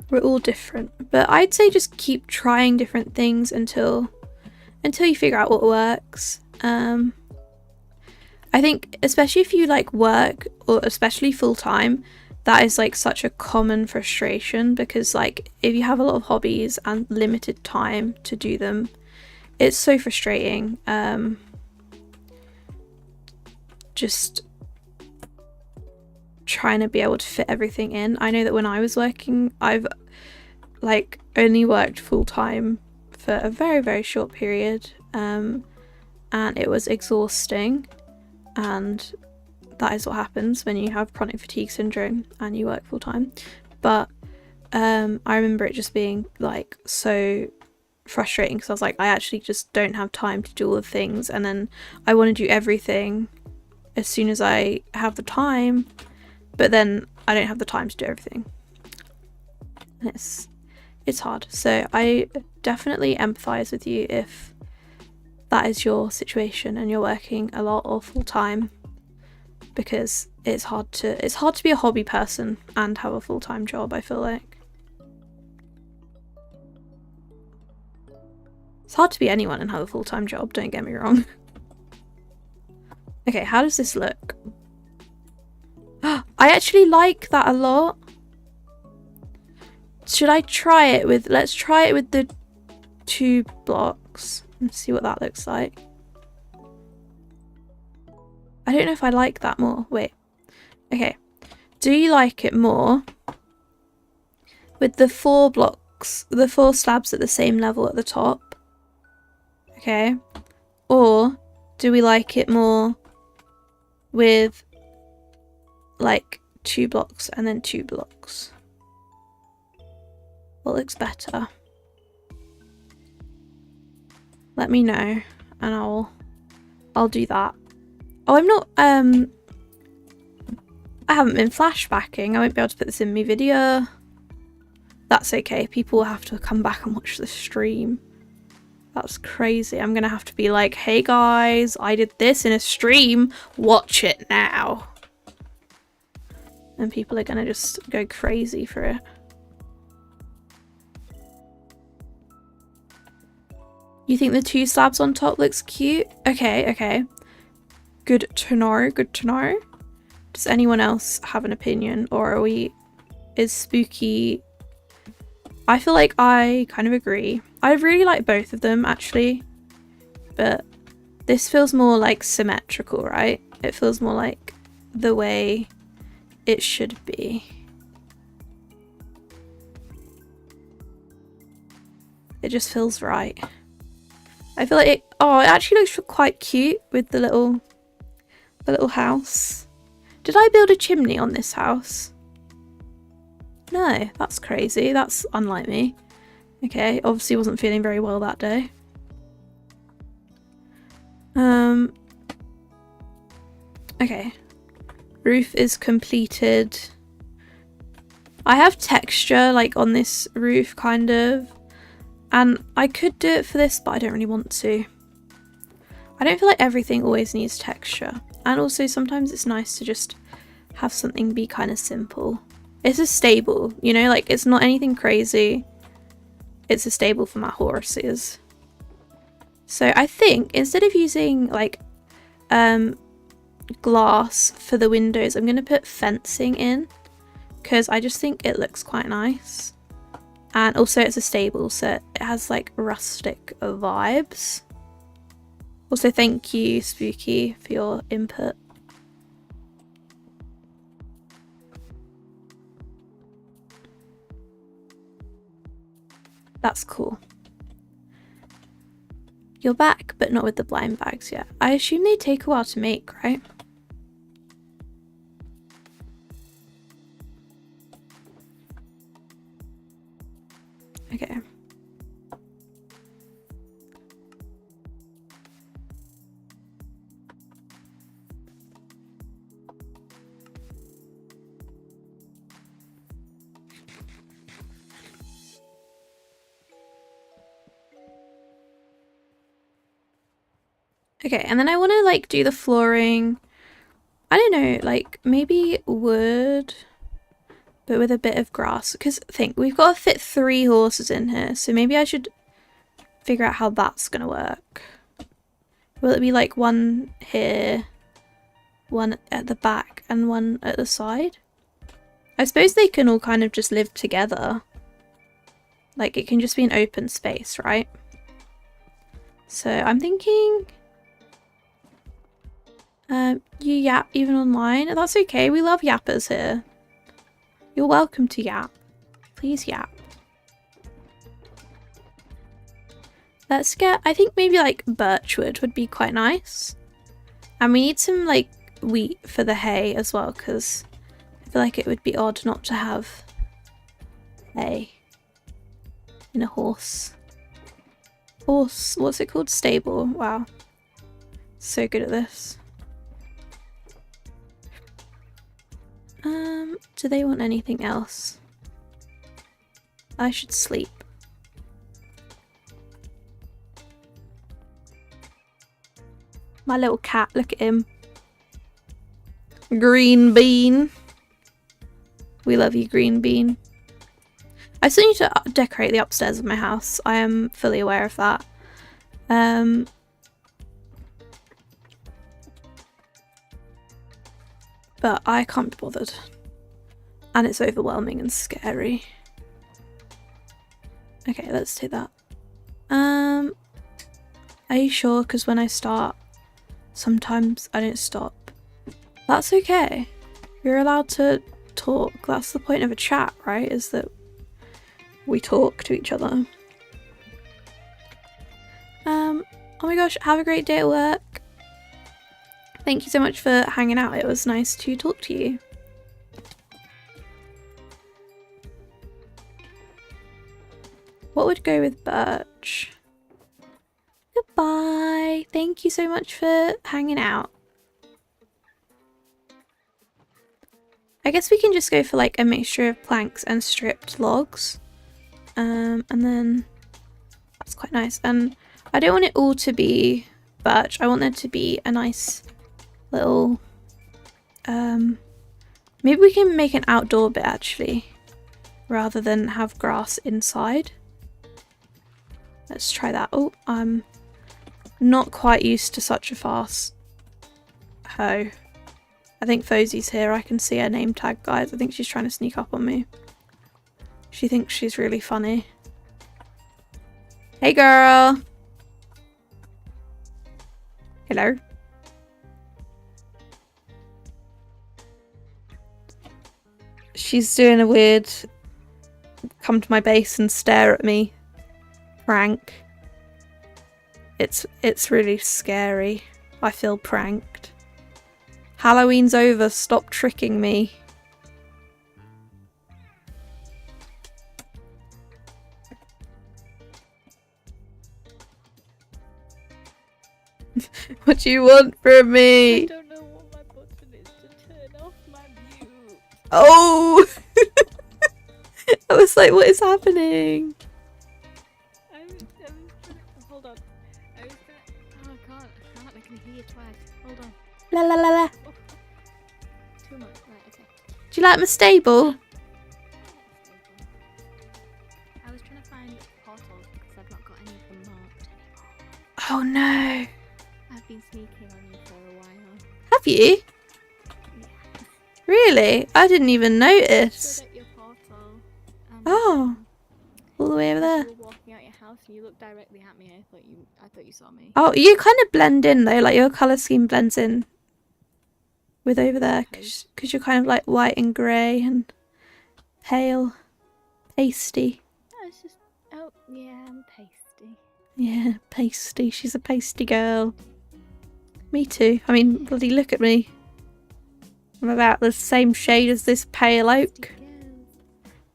We're all different, but I'd say just keep trying different things until you figure out what works. I think especially if you like work, or especially full-time, that is like such a common frustration, because like if you have a lot of hobbies and limited time to do them, it's so frustrating. Just trying to be able to fit everything in. I know that when I was working, I've like only worked full-time for a very, very short period, and it was exhausting, and that is what happens when you have chronic fatigue syndrome and you work full-time. But I remember it just being like so frustrating, because I was like, I actually just don't have time to do all the things, and then I want to do everything as soon as I have the time, but then I don't have the time to do everything. And it's hard. So I definitely empathize with you if that is your situation and you're working a lot or full-time, because it's hard to be a hobby person and have a full-time job, I feel like. It's hard to be anyone and have a full-time job, don't get me wrong. Okay, how does this look? I actually like that a lot. Should I try it with, let's try it with the 2 blocks and see what that looks like. I don't know if I like that more. Wait. Okay. Do you like it more with the 4 blocks, the 4 slabs at the same level at the top? Okay. Or do we like it more with like 2 blocks and then 2 blocks? What looks better? Let me know and I'll do that. Oh, I'm not I haven't been flashbacking. I won't be able to put this in my video. That's okay. People will have to come back and watch the stream. That's crazy. I'm gonna have to be like, hey guys, I did this in a stream, watch it now. And people are gonna just go crazy for it. You think the 2 slabs on top looks cute? Okay, okay. Good to know, good to know. Does anyone else have an opinion, or is spooky? I feel like I kind of agree. I really like both of them actually, but this feels more like symmetrical, right? It feels more like the way it should be. It just feels right. I feel like it actually looks quite cute with the little house. Did I build a chimney on this house? No, that's crazy. That's unlike me. Okay, obviously wasn't feeling very well that day. Okay. Roof is completed. I have texture like on this roof kind of, and I could do it for this, but I don't really want to. I don't feel like everything always needs texture, and also sometimes it's nice to just have something be kind of simple. It's a stable, you know, like it's not anything crazy. It's a stable for my horses. So I think instead of using like glass for the windows, I'm going to put fencing in, because I just think it looks quite nice. And also it's a stable, so it has like rustic vibes. Also thank you Spooky for your input. That's cool. You're back, but not with the blind bags yet. I assume they take a while to make, right? Okay. Okay, and then I want to like do the flooring. I don't know, like maybe wood, but with a bit of grass. Because think we've got to fit 3 horses in here, so maybe I should figure out how that's gonna work. Will it be like one here, one at the back, and one at the side? I suppose they can all kind of just live together. Like it can just be an open space, right? So I'm thinking you yap even online? That's okay, we love yappers here. You're welcome to yap. Please yap. Let's get, I think maybe like birchwood would be quite nice. And we need some like wheat for the hay as well, because I feel like it would be odd not to have hay in a horse, what's it called? Stable. Wow. So good at this. Do they want anything else? I should sleep. My little cat, look at him. Green bean. We love you, green bean. I still need to decorate the upstairs of my house. I am fully aware of that. But I can't be bothered. And it's overwhelming and scary. Okay, let's do that. Are you sure? Because when I start, sometimes I don't stop. That's okay. You're allowed to talk. That's the point of a chat, right? Is that we talk to each other. Oh my gosh, have a great day at work. Thank you so much for hanging out. It was nice to talk to you. What would go with birch? Goodbye. Thank you so much for hanging out. I guess we can just go for like a mixture of planks and stripped logs. And then that's quite nice. And I don't want it all to be birch. I want there to be a nice little maybe we can make an outdoor bit actually rather than have grass inside. Let's try that. Oh, I'm not quite used to such a fast hoe. I think Fosie's here. I can see her name tag, guys. I think she's trying to sneak up on me. She thinks she's really funny. Hey girl. Hello. She's doing a weird come to my base and stare at me prank. It's really scary. I feel pranked. Halloween's over, stop tricking me. What do you want from me? I don't know what my button is to turn off my mute. Oh! I was like, what is happening? I was trying to, hold on. I was gonna, oh I can hear you twice. Hold on. La la la la. Oh. Too much, right, okay. Do you like my stable? I was trying to find portals because I've not got any of them marked anymore. Oh no. I've been sneaking on you for a while. Have you? Yeah. Really? I didn't even notice. Stood at your portal. And, Oh. All the way over there. you were walking out your house and you looked directly at me. I thought you saw me. Oh, you kind of blend in though, like your colour scheme blends in with over there because you're kind of like white and grey and pale, pasty. Oh, it's just, oh yeah, I'm pasty. Yeah, pasty. She's a pasty girl. Me too. I mean, bloody look at me. I'm about the same shade as this pale oak.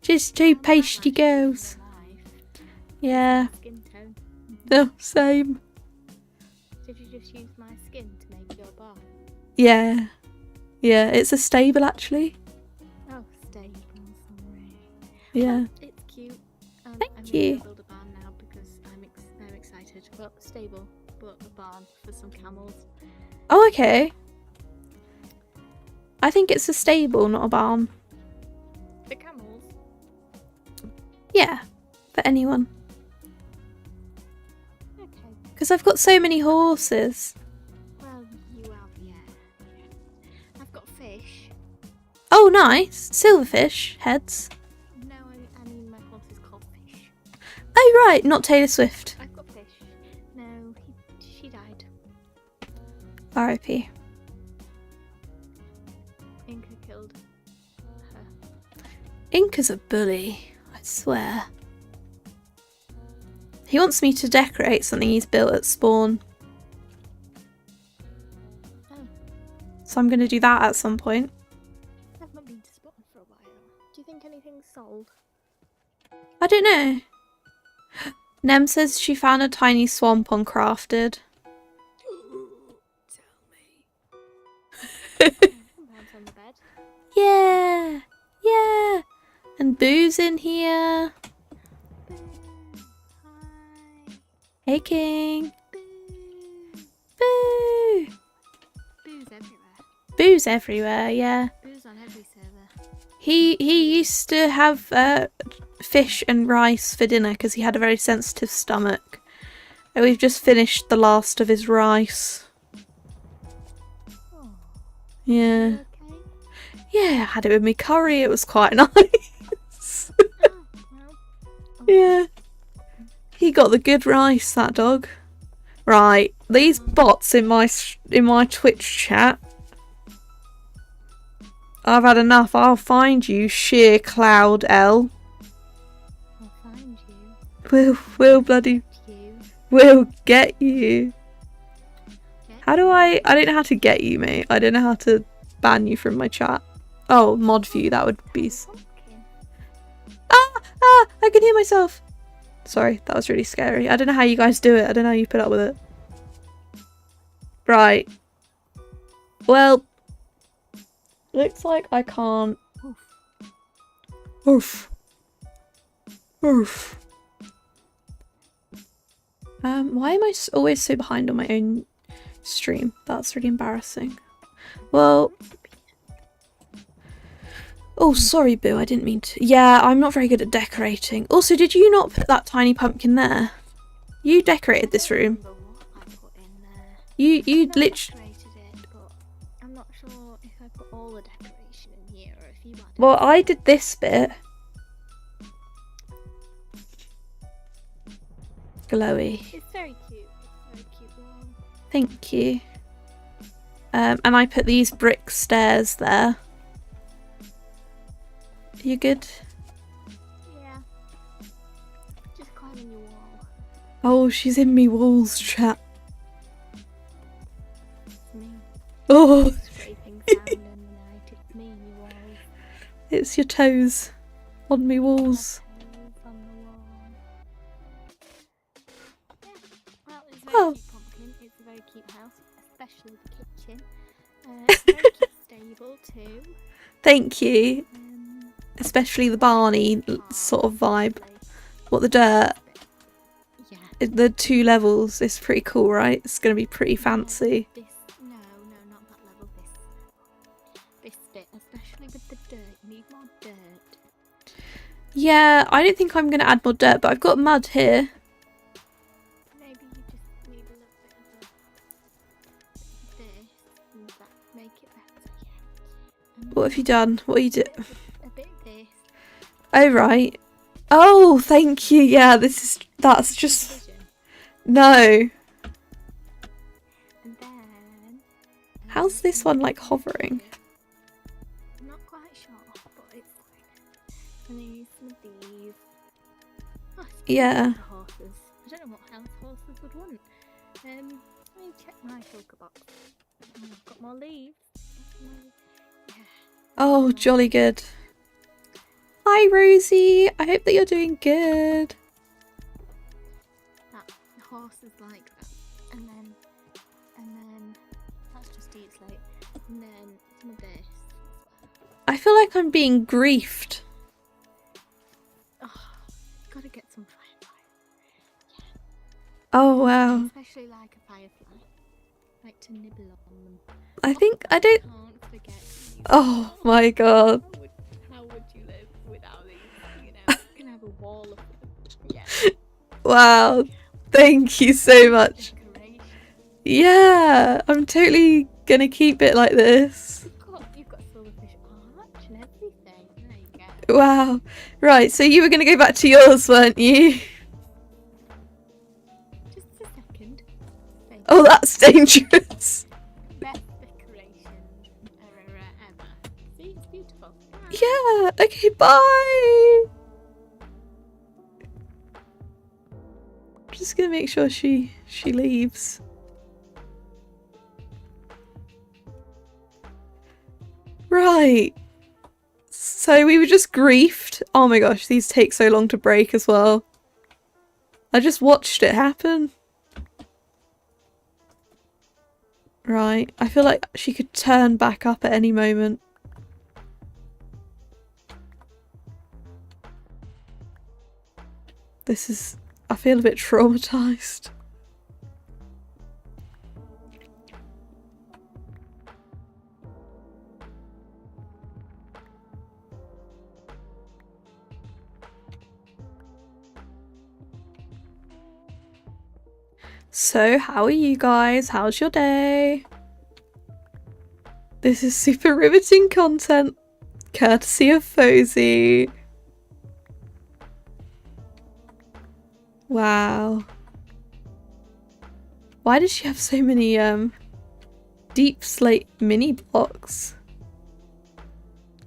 Just two pasty girls. Yeah. Skin tone. No, same. Did you just use my skin to make your bar? Yeah. Yeah, it's a stable actually. Oh, stable, sorry. Yeah. Well, it's cute. Thank I'm you. going to build a barn now because I'm excited. Well, stable. but a barn for some camels. Oh, okay. I think it's a stable, not a barn. The camels? Yeah, for anyone. Okay. Because I've got so many horses. Well, you have, yeah. I've got fish. Oh, nice. Silverfish heads. No, I mean my horse is called Fish. Oh, right. Not Taylor Swift. I've got Fish. No, she died. R.I.P. Inca killed her. Inca's a bully, I swear. He wants me to decorate something he's built at spawn. Oh. So I'm going to do that at some point. I've not been to spawn for a while. Do you think anything's sold? I don't know. Nem says she found a tiny swamp on Crafted. Tell me. Bounce on the bed. Yeah! Yeah! And Boo's in here. Hi. Hey, King. Boo. Boo! Boo's everywhere. Boo's everywhere, yeah. Boo's on every server. He used to have fish and rice for dinner because he had a very sensitive stomach. And we've just finished the last of his rice. Oh, Yeah. you okay? Yeah, I had it with me curry. It was quite nice. Oh, well. Oh, Yeah. He got the good rice, that dog. Right, these bots in my Twitch chat. I've had enough. I'll find you, sheer cloud L. I'll find you. We'll bloody You. we'll get you. Yeah. How do I don't know how to get you, mate. I don't know how to ban you from my chat. Oh, mod view, that would be Pumpkin. I can hear myself. Sorry, that was really scary. I don't know how you guys do it. I don't know how you put up with it. Right. Well, looks like I can't. Oof. Oof. Why am I always so behind on my own stream? That's really embarrassing. Well, oh, sorry, Boo. I didn't mean to. Yeah, I'm not very good at decorating. Also, did you not put that tiny pumpkin there? You decorated this room. I remember what I put in there. You I literally. decorated it, but I'm not sure if I put all the decoration in here or if you added. Well, I did this bit. Glowy. It's very cute. It's very cute wall. Thank you. And I put these brick stairs there. You good? Yeah. Just climbing your wall. Oh, she's in me walls, chat. It's me. Oh, Scraping sound in the night. It's me and your walls. it's your toes on me walls. Toes on the wall. Yeah. Well, it's a very Oh. cute pumpkin. It's a very cute house, especially the kitchen. It's a very cute stable too. Thank you. Especially the oh, Barney sort of vibe. lovely. What, the dirt? Yeah. The 2 levels is pretty cool, right? It's going to be pretty fancy. This, no, not that level. This bit, especially with the dirt. You need more dirt. Yeah, I don't think I'm going to add more dirt, but I've got mud here. Maybe you just need a little bit of this, and that make it better. Yeah. And What have you done? What are you doing? a bit of this. Oh, right. Oh, thank you. Yeah, that's just... Vision. No. And then. How's this one, like, hovering? I'm not quite sure, but it's fine. And then use some of these. Oh, it's Yeah. for horses. I don't know what else horses would want. Let me check my filter box. Oh, I've got more leaves. Yeah. Oh, jolly good. Hi, Rosie. I hope that you're doing good. That horses like that. And then that's just eats like. And then some of this. I feel like I'm being griefed. Oh, gotta get some firefly. Oh I wow. especially like a firefly. Like to nibble on them. I Oh, think I I don't. can't forget these. Oh my god. How would you live without these? You know, you can have a wall of them. Yeah. Wow. Thank you so much. Decoration. Yeah, I'm totally gonna keep it like this. You've got silverfish arch and everything. There you go. Wow. Right, so you were gonna go back to yours, weren't you? Just a second. Thank Oh, you. that's dangerous. Best decoration ever. See, it's beautiful. Yeah, okay, bye. I'm just gonna make sure she leaves. Right. So we were just griefed. Oh my gosh, these take so long to break as well. I just watched it happen. Right, I feel like she could turn back up at any moment. This is... I feel a bit traumatized. So, how are you guys? How's your day? This is super riveting content, courtesy of Fozy. Wow. Why does she have so many deep slate mini blocks?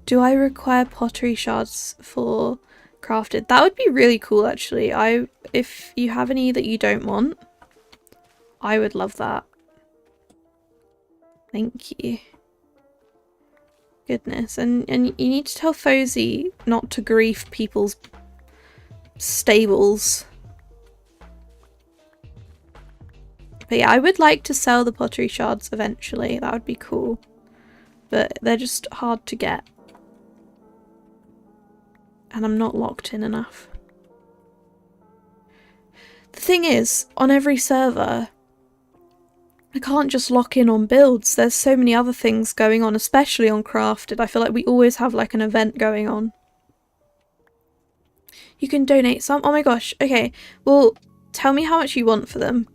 Do I require pottery shards for crafted? That would be really cool actually. If you have any that you don't want, I would love that. Thank you. Goodness, and you need to tell Fozy not to grief people's stables. But yeah, I would like to sell the pottery shards eventually. That would be cool. But they're just hard to get. And I'm not locked in enough. The thing is, on every server, I can't just lock in on builds. There's so many other things going on, especially on Crafted. I feel like we always have like an event going on. You can donate some? Oh my gosh. Okay. Well, tell me how much you want for them.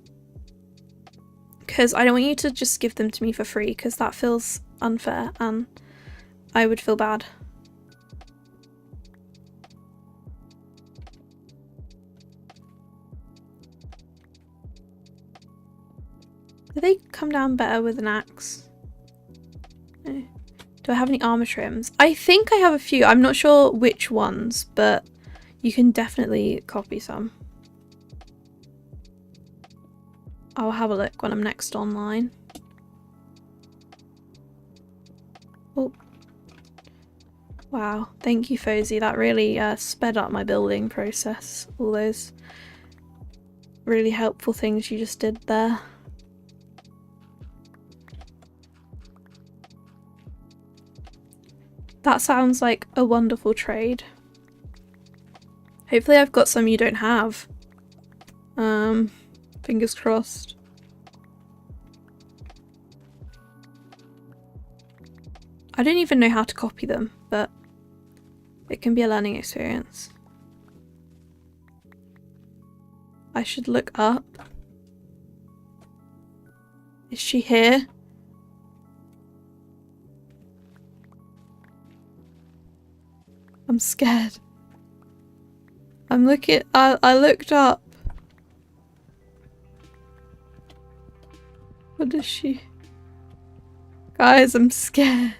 Because I don't want you to just give them to me for free, because that feels unfair and I would feel bad. Do they come down better with an axe? No. Do I have any armor trims? I think I have a few. I'm not sure which ones, but you can definitely copy some. I'll have a look when I'm next online. Oh. Wow, thank you Fozy. That really sped up my building process. All those really helpful things you just did there. That sounds like a wonderful trade. Hopefully I've got some you don't have. Fingers crossed. I don't even know how to copy them, but it can be a learning experience. I should look up. Is she here? I'm scared. I'm looking. I looked up. What is she? Guys, I'm scared.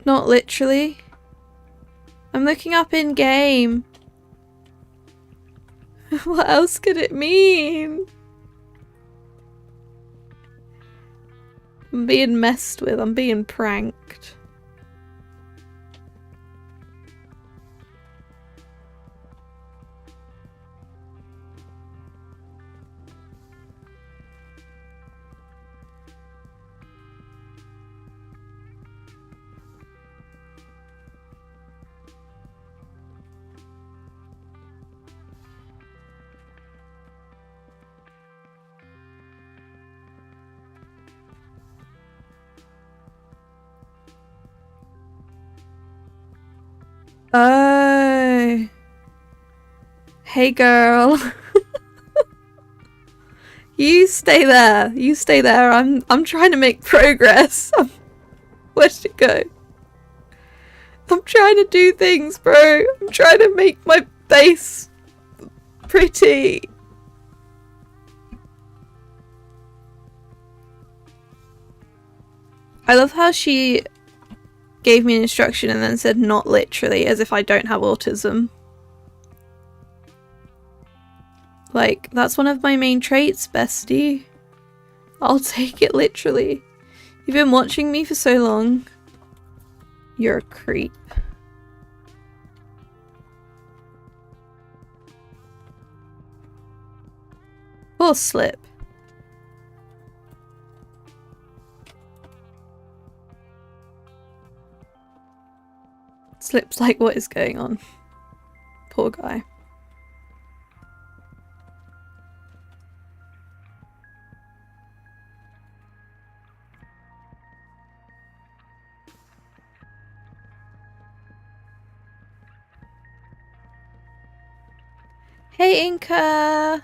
Not literally. I'm looking up in game. What else could it mean? I'm being messed with. I'm being pranked. Oh. Hey girl. You stay there. You stay there. I'm trying to make progress. Where'd it go? I'm trying to do things, bro. I'm trying to make my base pretty. I love how she gave me an instruction and then said not literally, as if I don't have autism. Like, that's one of my main traits, bestie. I'll take it literally. You've been watching me for so long. You're a creep. Poor Slip. Slip's like, what is going on? Poor guy. Hey Inca!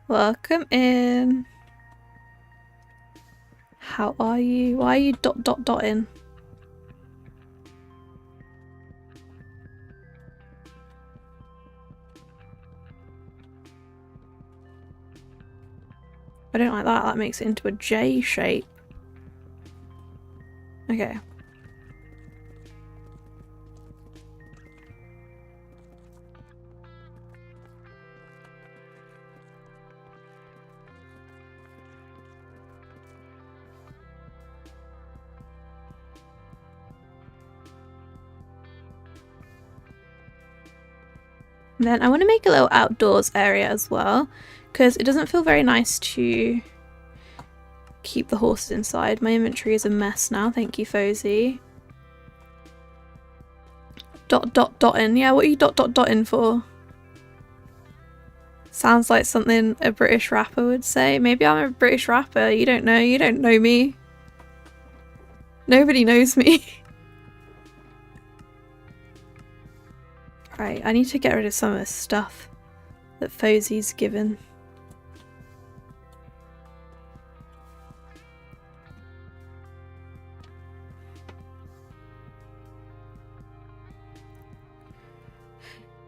Welcome in. How are you? Why are you dotting? I don't like that. That makes it into a J shape. Okay. Then I want to make a little outdoors area as well, because it doesn't feel very nice to keep the horses inside. My inventory is a mess now, thank you Fozy. Dotting. Yeah, what are you dotting for? Sounds like something a British rapper would say. Maybe I'm a British rapper, you don't know me. Nobody knows me. Right, I need to get rid of some of this stuff that Fozy's given.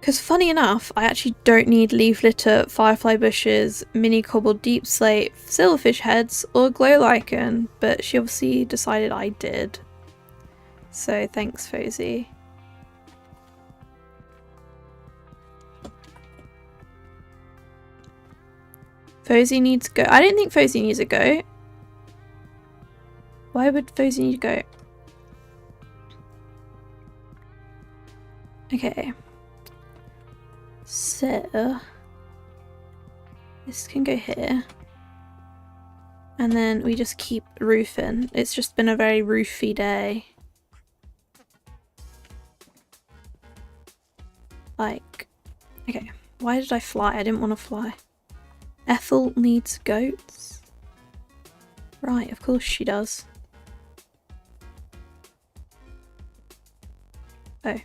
Because funny enough, I actually don't need leaf litter, firefly bushes, mini cobbled deep slate, silverfish heads, or glow lichen, but she obviously decided I did. So thanks, Fozy. Fozy needs goat. I don't think Fozy needs a goat. Why would Fozy need a goat? Okay. So this can go here. And then we just keep roofing. It's just been a very roofy day. Like, okay. Why did I fly? I didn't want to fly. Ethel needs goats. Right, of course she does. Oh.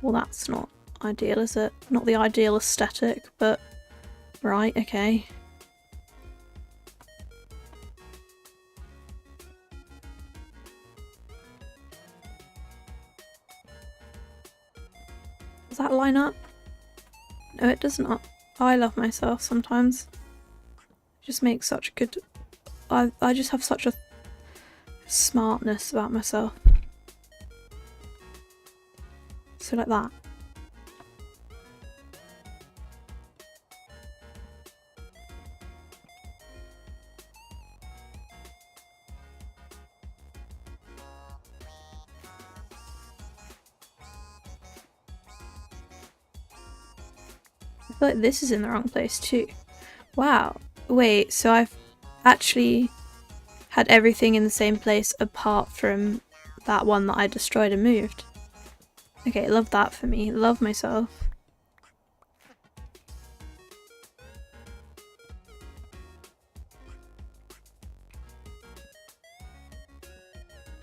Well, that's not ideal, is it? Not the ideal aesthetic, but right, okay. Does that line up? No, it does not. I love myself sometimes. It just makes such a good... I just have such a smartness about myself. So like that. I feel like this is in the wrong place too. Wow. Wait, so I've actually had everything in the same place apart from that one that I destroyed and moved. Okay, love that for me. Love myself.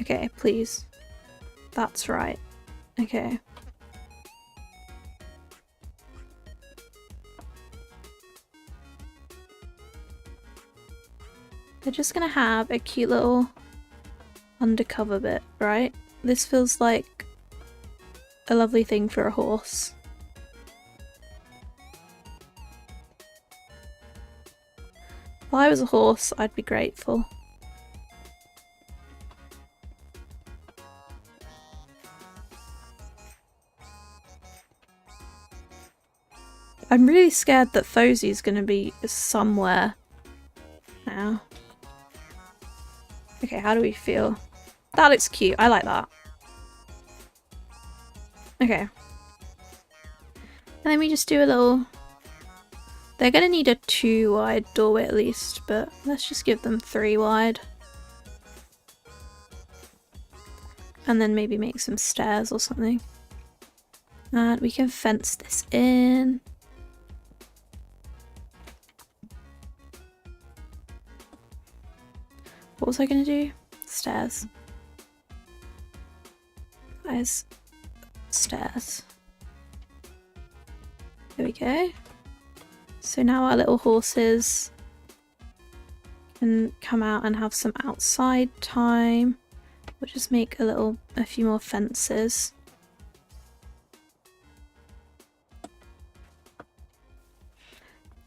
Okay, please. That's right. Okay. They're just gonna have a cute little undercover bit, right? This feels like a lovely thing for a horse. If I was a horse, I'd be grateful. I'm really scared that Fosie's gonna be somewhere now. Okay, how do we feel? That looks cute. I like that. Okay. And then we just do a little... They're gonna need a 2 wide doorway at least, but let's just give them 3 wide. And then maybe make some stairs or something. And we can fence this in. What was I gonna do? Stairs. There's stairs. There we go. So now our little horses can come out and have some outside time. We'll just make a few more fences.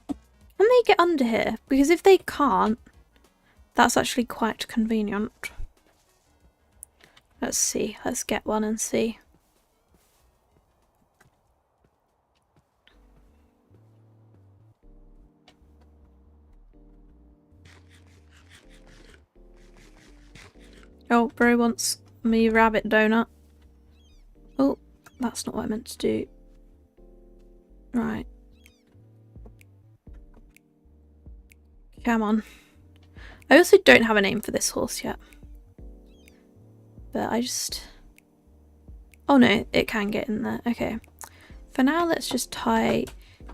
Can they get under here? Because if they can't, that's actually quite convenient. Let's see. Let's get one and see. Oh, bro wants me rabbit donut. Oh, that's not what I meant to do. Right. Come on. I also don't have a name for this horse yet. But I just... Oh no, it can get in there. Okay. For now, let's just tie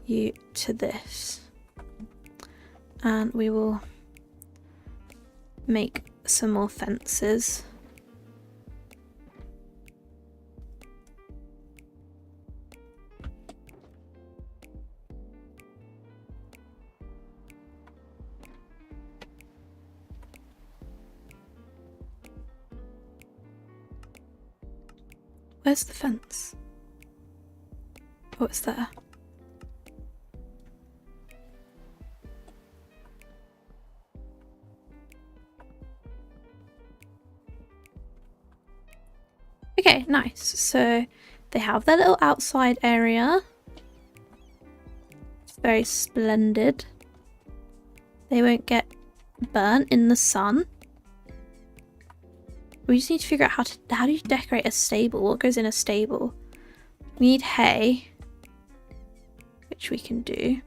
you to this. And we will make some more fences. Where's the fence? Oh, it's there. Okay, nice. So they have their little outside area. It's very splendid. They won't get burnt in the sun. We just need to figure out how do you decorate a stable? What goes in a stable? We need hay, which we can do.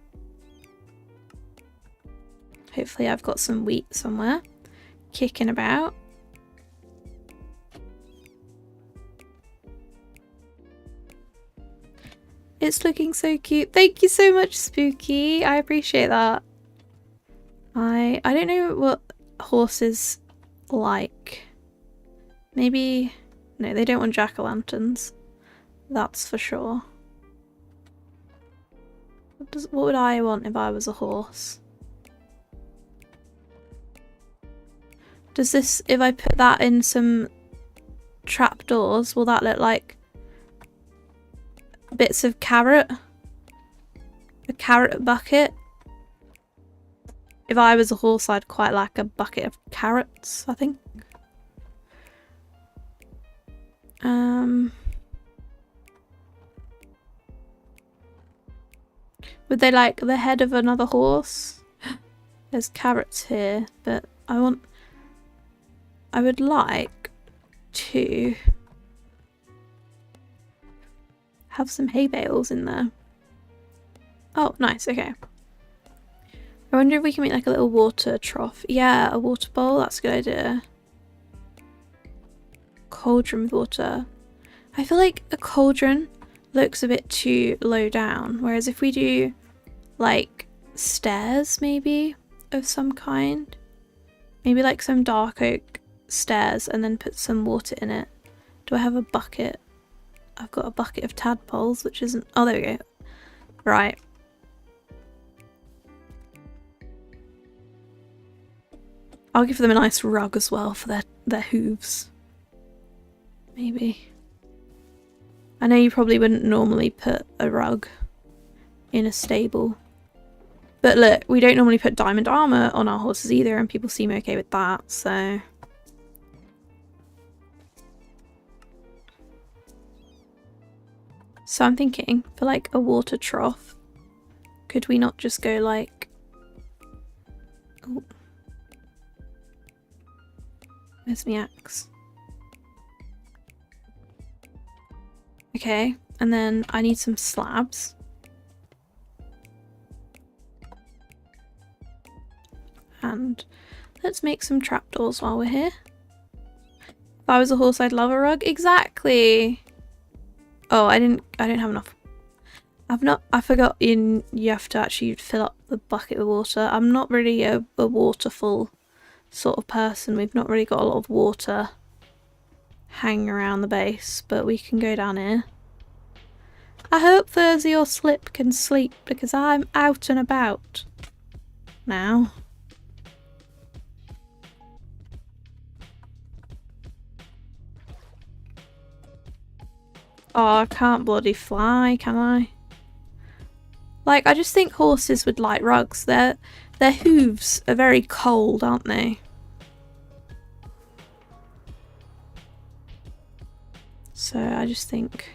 Hopefully I've got some wheat somewhere kicking about. It's looking so cute. Thank you so much, Spooky. I appreciate that. I don't know what horses like. Maybe... No, they don't want jack-o'-lanterns. That's for sure. What would I want if I was a horse? Does this... If I put that in some trapdoors, will that look like bits of carrot? A carrot bucket? If I was a horse, I'd quite like a bucket of carrots, I think. Would they like the head of another horse? There's carrots here, but I would like to have some hay bales in there. Oh, nice, okay. I wonder if we can make like a little water trough. Yeah, a water bowl, that's a good idea. Cauldron with water. I feel like a cauldron looks a bit too low down, whereas if we do like stairs maybe of some kind, maybe like some dark oak stairs and then put some water in it. Do I have a bucket? I've got a bucket of tadpoles, which isn't... Oh, there we go. Right. I'll give them a nice rug as well for their hooves. Maybe. I know you probably wouldn't normally put a rug in a stable. But look, we don't normally put diamond armour on our horses either, and people seem okay with that, so... So I'm thinking, for like a water trough, could we not just go like... Oh. Where's my axe? Okay, and then I need some slabs. And let's make some trapdoors while we're here. If I was a horse, I'd love a rug. Exactly! Oh, I don't have enough. I forgot you have to actually fill up the bucket with water. I'm not really a waterful sort of person. We've not really got a lot of water hanging around the base, but we can go down here. I hope Thursday or Slip can sleep because I'm out and about now. Oh, I can't bloody fly, can I? Like, I just think horses would like rugs. Their hooves are very cold, aren't they? So I just think,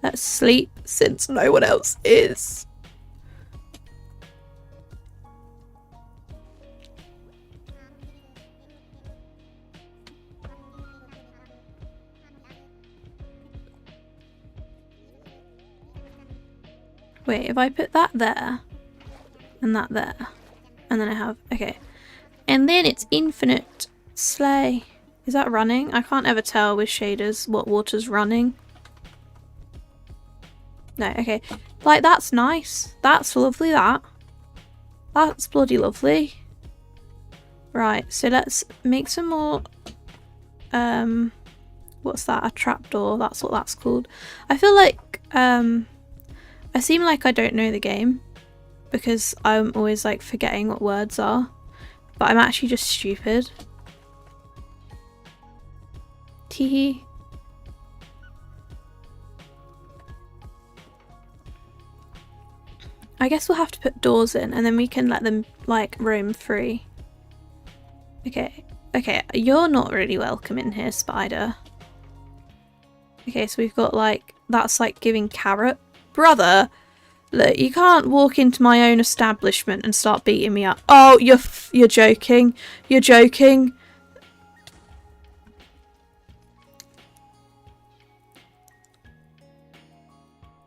let's sleep since no one else is. Wait, if I put that there, and that there, and then I have, okay. And then it's infinite sleigh. Is that running? I can't ever tell with shaders what water's running. No, okay. Like, that's nice. That's lovely, that. That's bloody lovely. Right, so let's make some more, what's that? A trapdoor, that's what that's called. I feel like, I seem like I don't know the game because I'm always like forgetting what words are, but I'm actually just stupid. Teehee. I guess we'll have to put doors in and then we can let them like roam free. Okay, okay, you're not really welcome in here, spider. Okay, so we've got like, that's like giving carrot. Brother, look, you can't walk into my own establishment and start beating me up. Oh, you're joking. You're joking.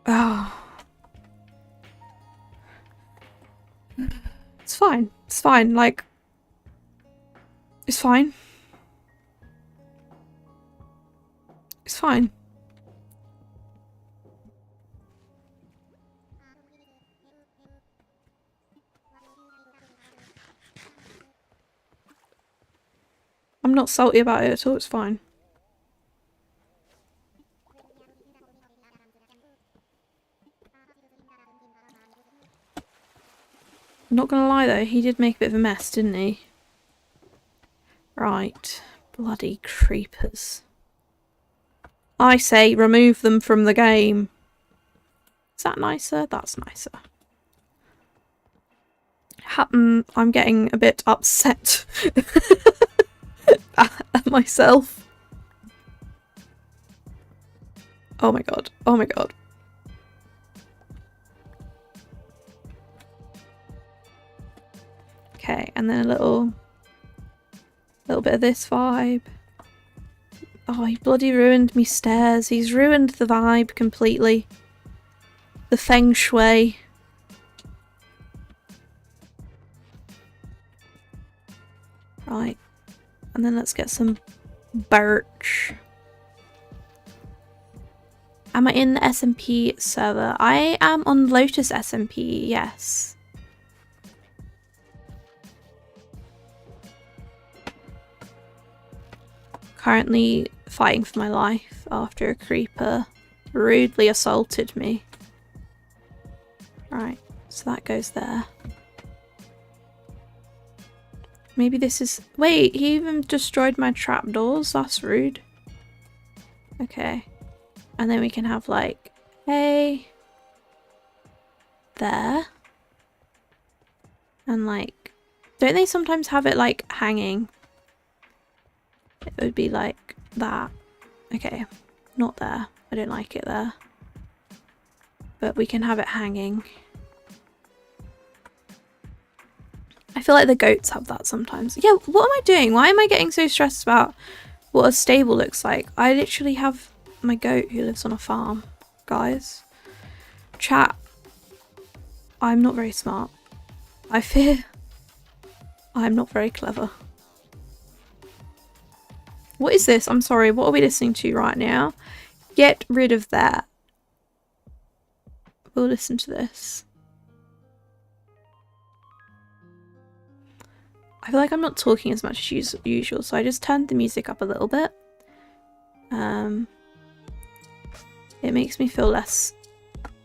Oh. It's fine. It's fine. Like, it's fine. It's fine. I'm not salty about it at all, it's fine. I'm not gonna lie though, he did make a bit of a mess, didn't he? Right. Bloody creepers. I say remove them from the game. Is that nicer? That's nicer. I'm getting a bit upset at myself. Oh my god. Oh my god. Okay, and then a little bit of this vibe. Oh, he bloody ruined me stairs. He's ruined the vibe completely. The feng shui. Right. And then let's get some birch. Am I in the SMP server? I am on Lotus SMP, yes. Currently fighting for my life after a creeper rudely assaulted me. Right, so that goes there. Maybe this is... Wait, he even destroyed my trapdoors? That's rude. Okay. And then we can have like hay there. And like... Don't they sometimes have it like hanging? It would be like that. Okay, not there. I don't like it there. But we can have it hanging. I feel like the goats have that sometimes. Yeah, what am I doing? Why am I getting so stressed about what a stable looks like? I literally have my goat who lives on a farm, guys. Chat. I'm not very smart. I fear I'm not very clever. What is this? I'm sorry, what are we listening to right now? Get rid of that. We'll listen to this. I feel like I'm not talking as much as usual, so I just turned the music up a little bit. It makes me feel less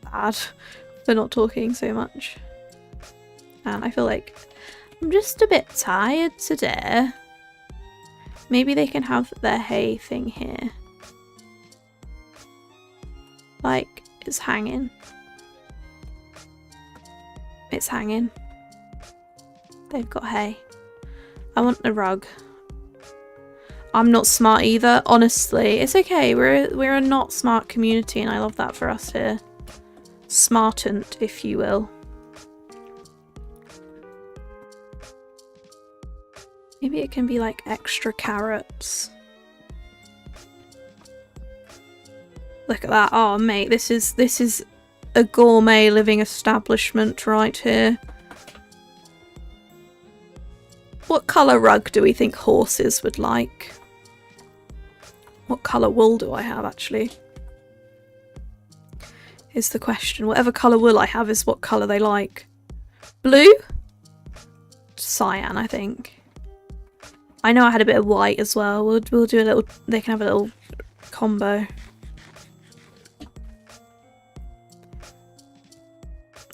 bad for not talking so much. And I feel like I'm just a bit tired today. Maybe they can have their hay thing here. Like, it's hanging. It's hanging. They've got hay. I want a rug. I'm not smart either, honestly. It's okay, we're a not smart community and I love that for us here. Smartent, if you will. Maybe it can be like extra carrots. Look at that. Oh mate, this is a gourmet living establishment right here. What colour rug do we think horses would like? What colour wool do I have, actually? Is the question. Whatever colour wool I have is what colour they like. Blue? Cyan, I think. I know I had a bit of white as well. We'll do a little... They can have a little combo.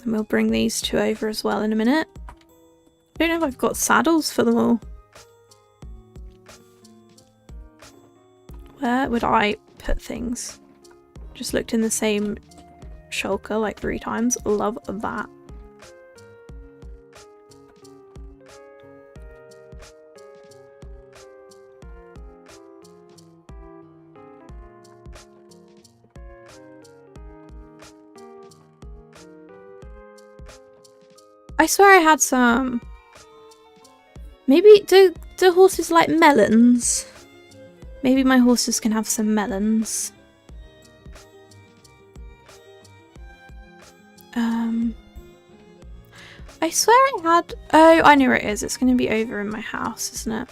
And we'll bring these two over as well in a minute. I don't know if I've got saddles for them all. Where would I put things? Just looked in the same shulker like 3 times. Love that. I swear I had some. Maybe do horses like melons? Maybe my horses can have some melons. I swear I had... Oh, I know where it is. It's going to be over in my house, isn't it?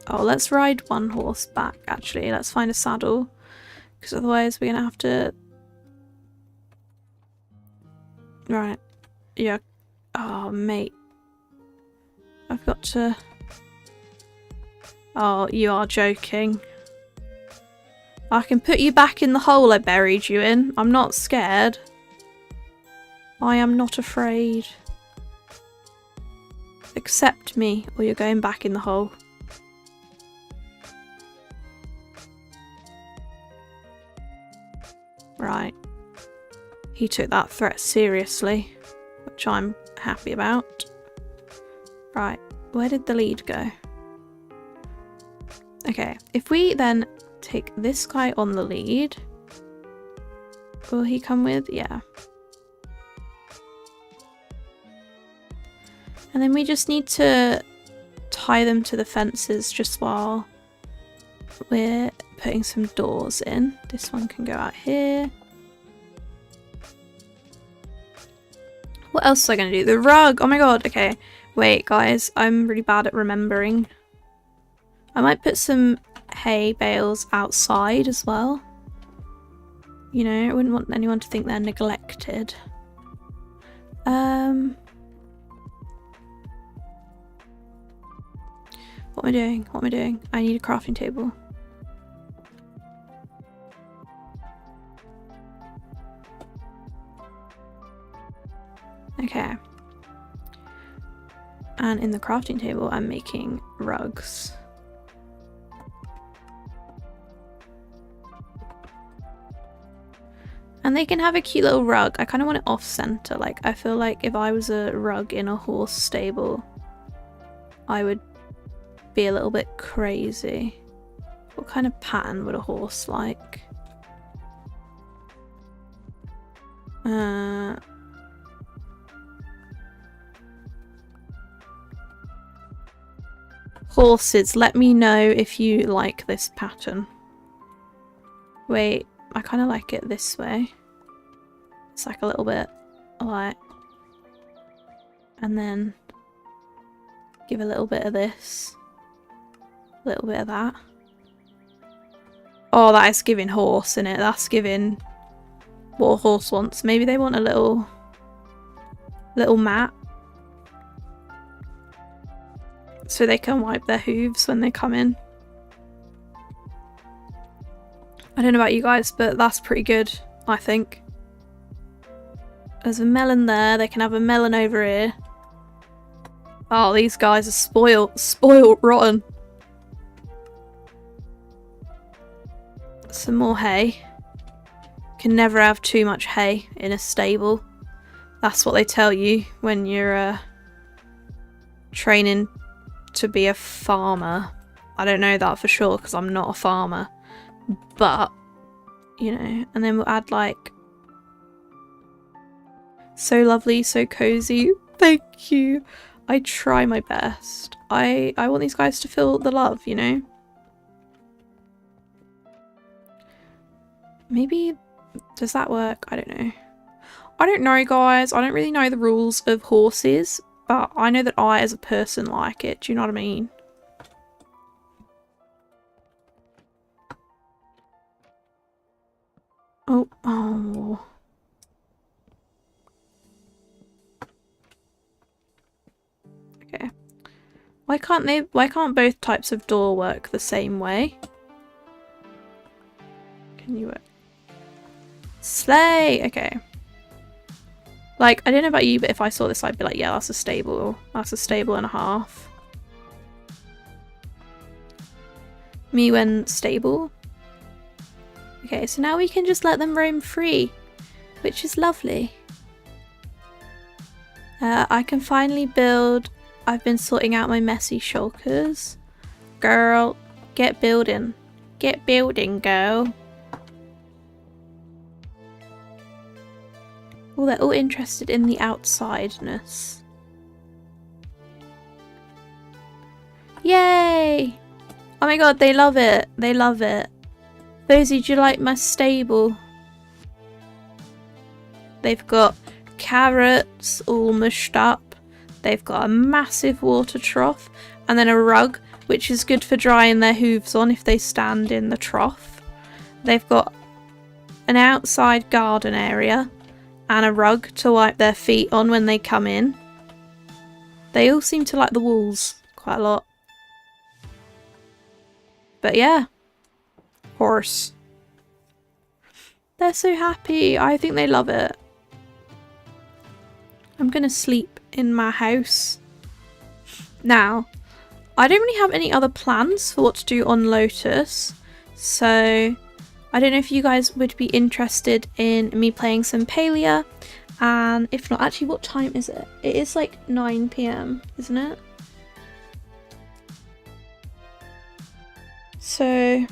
Oh, let's ride one horse back, actually. Let's find a saddle. Because otherwise we're going to have to... Right. Yeah. Oh, mate. I've got to... Oh, you are joking. I can put you back in the hole I buried you in. I'm not scared. I am not afraid. Accept me, or you're going back in the hole. Right. He took that threat seriously, which I'm happy about. Right, where did the lead go? Okay, if we then take this guy on the lead, will he come with? Yeah. And then we just need to tie them to the fences just while we're putting some doors in. This one can go out here. What else was I going to do? The rug! Oh my god, okay. Wait, guys, I'm really bad at remembering. I might put some hay bales outside as well. You know, I wouldn't want anyone to think they're neglected. What am I doing? What am I doing? I need a crafting table. Okay. And in the crafting table, I'm making rugs. And they can have a cute little rug. I kind of want it off center. Like, I feel like if I was a rug in a horse stable, I would be a little bit crazy. What kind of pattern would a horse like? Horses, let me know if you like this pattern. Wait, I kind of like it this way. It's like a little bit like, and then give a little bit of this, a little bit of that. Oh, that is giving horse in it. That's giving what a horse wants. Maybe they want a little mat so they can wipe their hooves when they come in. I don't know about you guys, but that's pretty good, I think. There's a melon there. They can have a melon over here. Oh, these guys are spoiled rotten. Some more hay. Can never have too much hay in a stable. That's what they tell you when you're training to be a farmer. I don't know that for sure because I'm not a farmer. But, you know, and then we'll add like, so lovely, so cozy. Thank you. I try my best. I want these guys to feel the love, you know? Maybe, does that work? I don't know. I don't know, guys. I don't really know the rules of horses, but I know that I, as a person, like it. Do you know what I mean? Oh. Okay. Why can't both types of door work the same way? Can you work? Slay! Okay. Like, I don't know about you, but if I saw this, I'd be like, yeah, that's a stable. That's a stable and a half. Me when stable. Okay, so now we can just let them roam free, which is lovely. I can finally build. I've been sorting out my messy shulkers. Girl, get building. Get building, girl. Oh, they're all interested in the outsideness. Yay! Oh my god, they love it. They love it. Rosie, do you like my stable? They've got carrots all mushed up. They've got a massive water trough and then a rug, which is good for drying their hooves on if they stand in the trough. They've got an outside garden area and a rug to wipe their feet on when they come in. They all seem to like the walls quite a lot. But yeah. Horse. They're so happy. I think they love it. I'm gonna sleep in my house. Now, I don't really have any other plans for what to do on Lotus, so I don't know if you guys would be interested in me playing some palia, and if not, actually, what time is it? It is like 9 PM, isn't it? So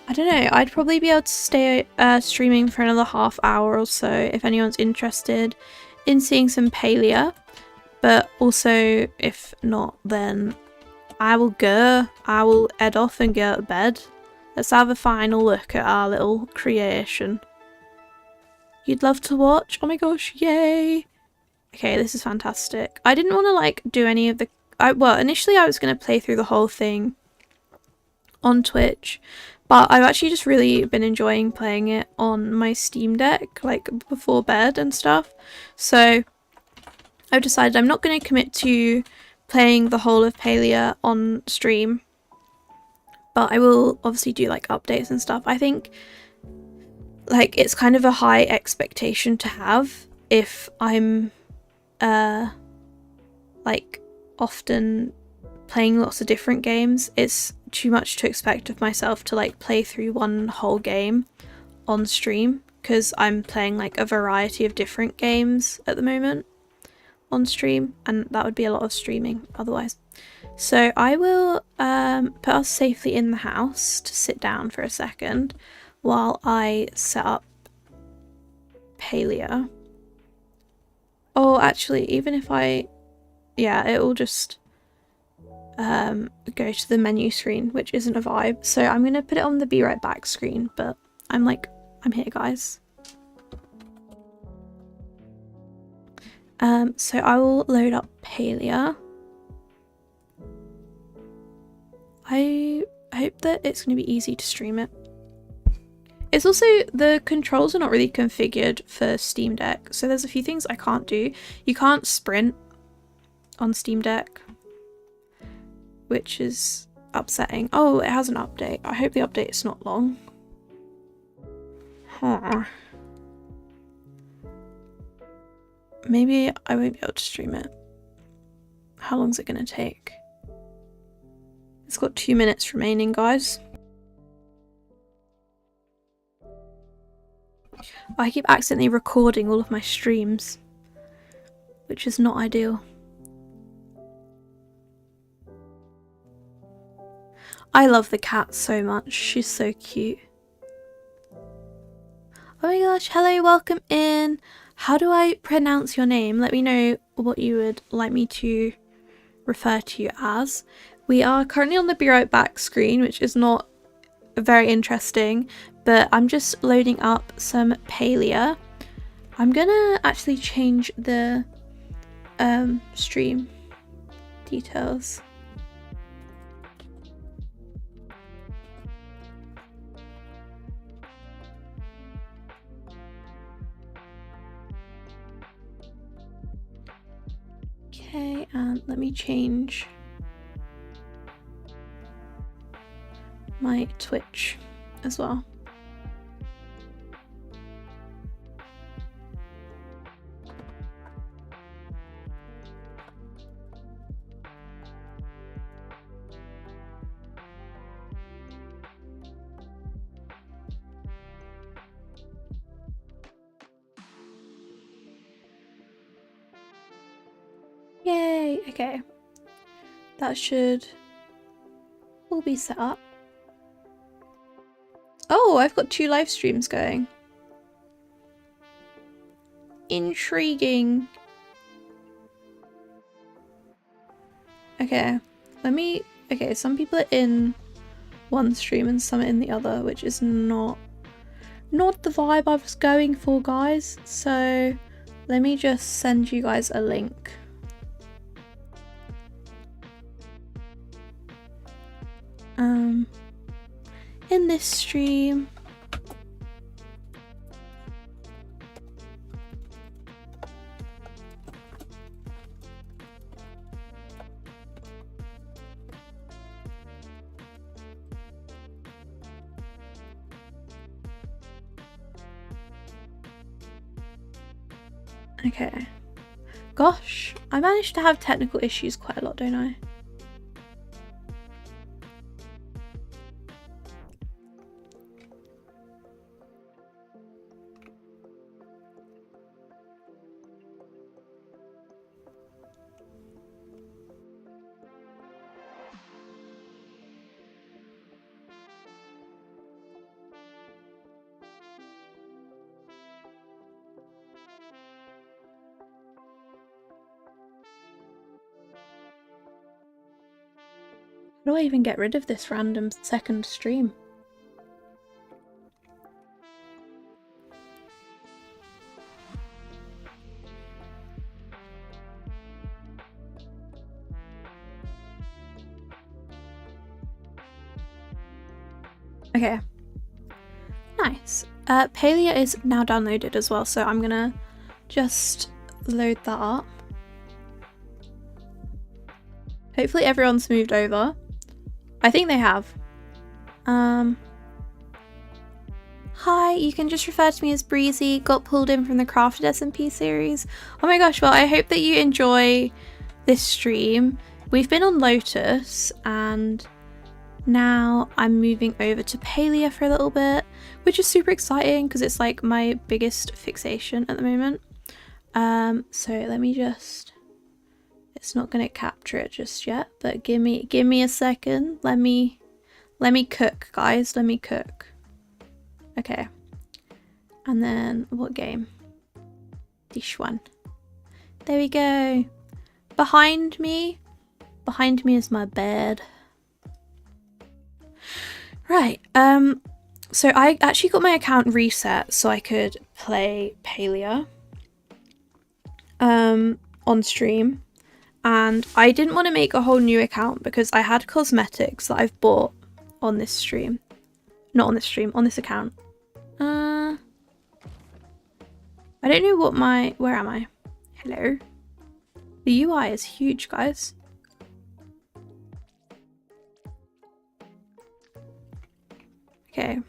I don't know, I'd probably be able to stay streaming for another half hour or so if anyone's interested in seeing some palia, but also if not, then I will head off and go to bed. Let's have a final look at our little creation. You'd love to watch? Oh my gosh, yay! Okay, this is fantastic. I didn't want to like do any of the... well, initially I was going to play through the whole thing on Twitch, but I've actually just really been enjoying playing it on my Steam Deck, like before bed and stuff. So I've decided I'm not going to commit to playing the whole of Palia on stream, but I will obviously do like updates and stuff. I think like it's kind of a high expectation to have if I'm like often playing lots of different games. It's too much to expect of myself to like play through one whole game on stream, because I'm playing like a variety of different games at the moment on stream, and that would be a lot of streaming otherwise. So I will put us safely in the house to sit down for a second while I set up palia. Oh, actually, even if yeah, it will just go to the menu screen, which isn't a vibe. So I'm gonna put it on the be right back screen, but I'm here, guys. So I will load up palia. I hope that it's going to be easy to stream it. It's also, the controls are not really configured for Steam Deck, so there's a few things I can't do. You can't sprint on Steam Deck, which is upsetting. Oh, it has an update. I hope the update is not long. Huh. Maybe I won't be able to stream it. How long is it going to take? It's got 2 minutes remaining, guys. I keep accidentally recording all of my streams, which is not ideal. I love the cat so much. She's so cute. Oh my gosh, hello, welcome in. How do I pronounce your name? Let me know what you would like me to refer to you as. We are currently on the be right back screen, which is not very interesting, but I'm just loading up some palia. I'm gonna actually change the stream details. Okay, and let me change my Twitch as well. Yay, okay. That should all be set up. Oh, I've got 2 live streams going. Intriguing. Okay, okay, some people are in one stream and some are in the other, which is not the vibe I was going for, guys. So let me just send you guys a link. In this stream. Okay. Gosh, I managed to have technical issues quite a lot, don't I? How do I even get rid of this random second stream? Okay. Nice. Palia is now downloaded as well, so I'm gonna just load that up. Hopefully everyone's moved over. I think they have. Hi, you can just refer to me as Breezy, got pulled in from the Crafted SMP series. Oh my gosh, well I hope that you enjoy this stream. We've been on Lotus and now I'm moving over to Palia for a little bit, which is super exciting because it's like my biggest fixation at the moment. So let me just, it's not going to capture it just yet, but give me a second. Let me cook, guys. Let me cook. Okay. And then what game? This one. There we go. Behind me is my bed. Right. So I actually got my account reset so I could play Palia on stream, and I didn't want to make a whole new account because I had cosmetics that I've bought on this stream. Not on this stream, on this account. I don't know what my... Where am I? Hello? The UI is huge, guys. Okay.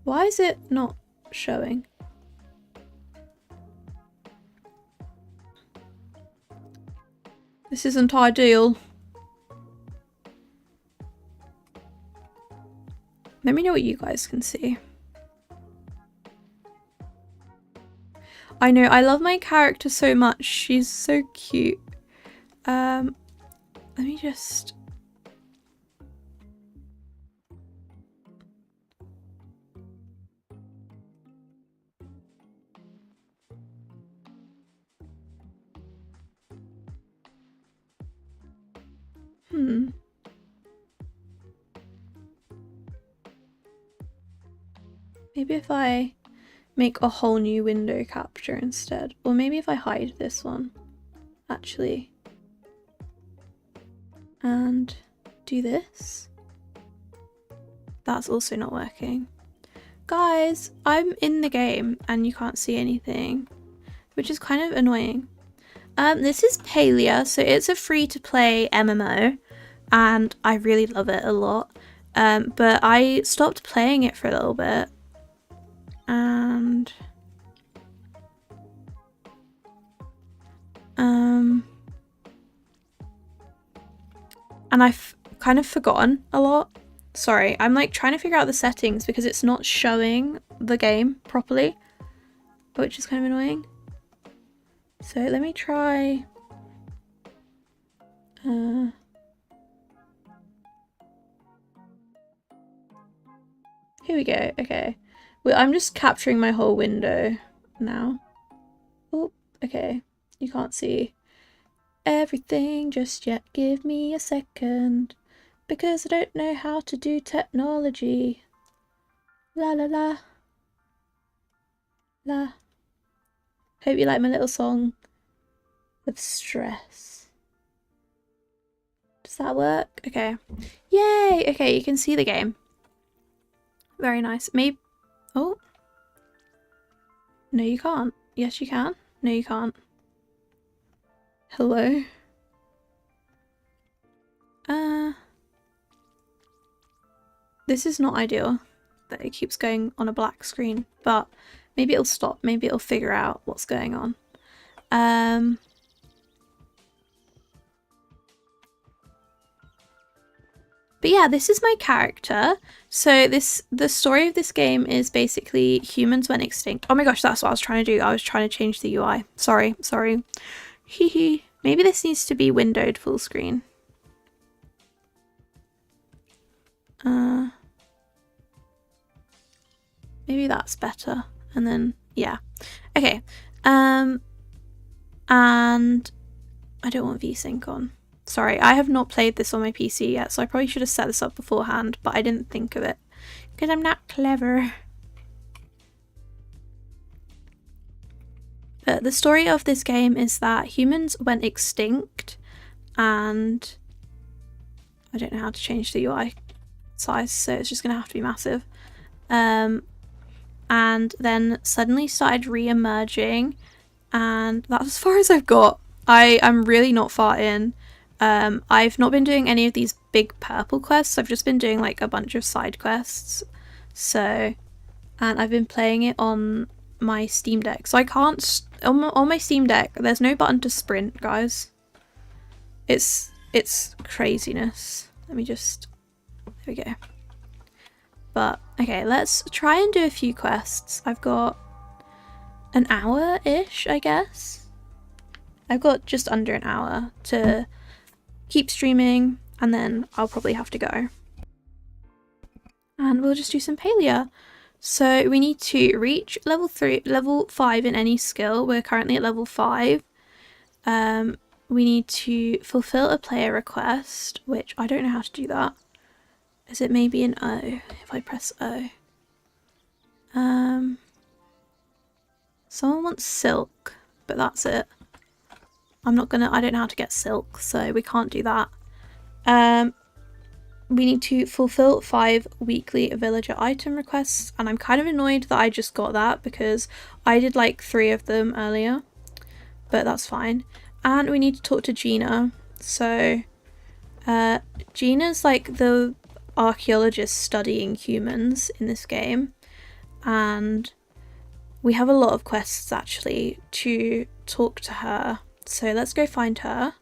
Why is it not showing? This isn't ideal. Let me know what you guys can see. I know, I love my character so much. She's so cute. Let me just... Maybe if I make a whole new window capture instead. Or maybe if I hide this one, actually. And do this. That's also not working. Guys, I'm in the game and you can't see anything, which is kind of annoying. This is Palia, so it's a free-to-play MMO, and I really love it a lot. But I stopped playing it for a little bit. And I've kind of forgotten a lot. Sorry, I'm like trying to figure out the settings because it's not showing the game properly, which is kind of annoying. So let me try here we go. Okay, well, I'm just capturing my whole window now. Oh, okay, you can't see everything just yet. Give me a second because I don't know how to do technology. La la la la. Hope you like my little song of stress. Does that work? Okay. Yay! Okay, you can see the game. Very nice. Maybe... Oh. No, you can't. Yes, you can. No, you can't. Hello? This is not ideal that it keeps going on a black screen, but maybe it'll stop. Maybe it'll figure out what's going on. But yeah, this is my character. So the story of this game is basically humans went extinct. Oh my gosh, that's what I was trying to do. I was trying to change the UI. Sorry. Hee hee. Maybe this needs to be windowed full screen. Maybe that's better. And then, yeah. Okay. And I don't want VSync on. Sorry, I have not played this on my PC yet, so I probably should have set this up beforehand, but I didn't think of it because I'm not clever. But the story of this game is that humans went extinct, and I don't know how to change the UI size, so it's just going to have to be massive. And then suddenly started re-emerging, and that's as far as I've got. I'm really not far in. I've not been doing any of these big purple quests. I've just been doing like a bunch of side quests. So and I've been playing it on my Steam Deck. So I can't, on my Steam Deck, there's no button to sprint, guys. It's craziness. Let me just, there we go. But, okay, let's try and do a few quests. I've got an hour-ish, I guess. I've got just under an hour to keep streaming, and then I'll probably have to go. And we'll just do some palia. So we need to reach level 5 in any skill. We're currently at level 5. We need to fulfill a player request, which I don't know how to do that. Is it maybe an O if I press O? Someone wants silk, but that's it. I don't know how to get silk, so we can't do that. We need to fulfill 5 weekly villager item requests, and I'm kind of annoyed that I just got that because I did like 3 of them earlier, but that's fine. And we need to talk to Gina. So Gina's like the archaeologist studying humans in this game, and we have a lot of quests actually to talk to her, so let's go find her.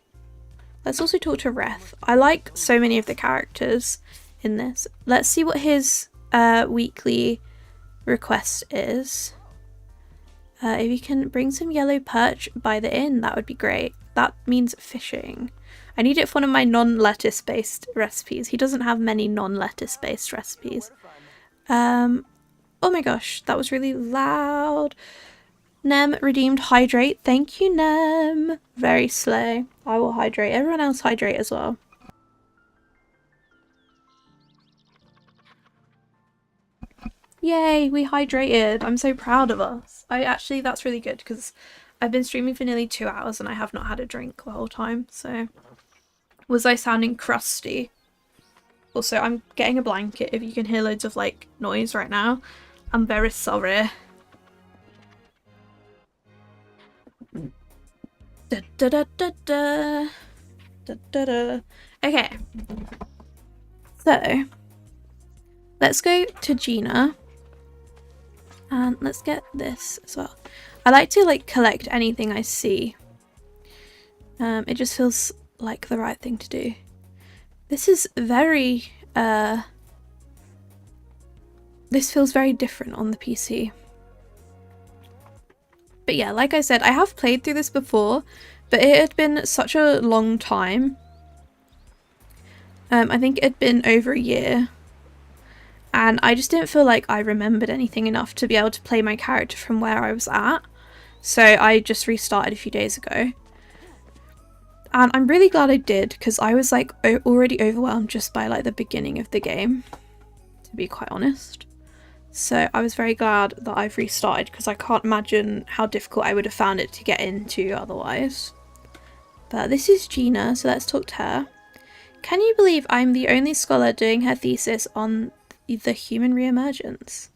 Let's also talk to Reth. I like so many of the characters in this. Let's see what his weekly request is. If you can bring some yellow perch by the inn, that would be great. That means fishing. I need it for one of my non-lettuce based recipes. He doesn't have many non-lettuce based recipes. Oh my gosh, that was really loud. Nem redeemed hydrate. Thank you, Nem. Very slay. I will hydrate. Everyone else hydrate as well. Yay, we hydrated. I'm so proud of us. That's really good because I've been streaming for nearly 2 hours and I have not had a drink the whole time, so. Was I sounding crusty? Also, I'm getting a blanket if you can hear loads of like noise right now. I'm very sorry. Da, da, da, da, da. Da, da, da. Okay. So, let's go to Gina. And let's get this as well. I like to like collect anything I see. It just feels like the right thing to do. This is very this feels very different on the PC. But yeah, like I said, I have played through this before, but it had been such a long time. I think it had been over a year. And I just didn't feel like I remembered anything enough to be able to play my character from where I was at. So I just restarted a few days ago. And I'm really glad I did, because I was like already overwhelmed just by like the beginning of the game, to be quite honest. So I was very glad that I've restarted, because I can't imagine how difficult I would have found it to get into otherwise. But this is Gina, so let's talk to her. Can you believe I'm the only scholar doing her thesis on the human re-emergence?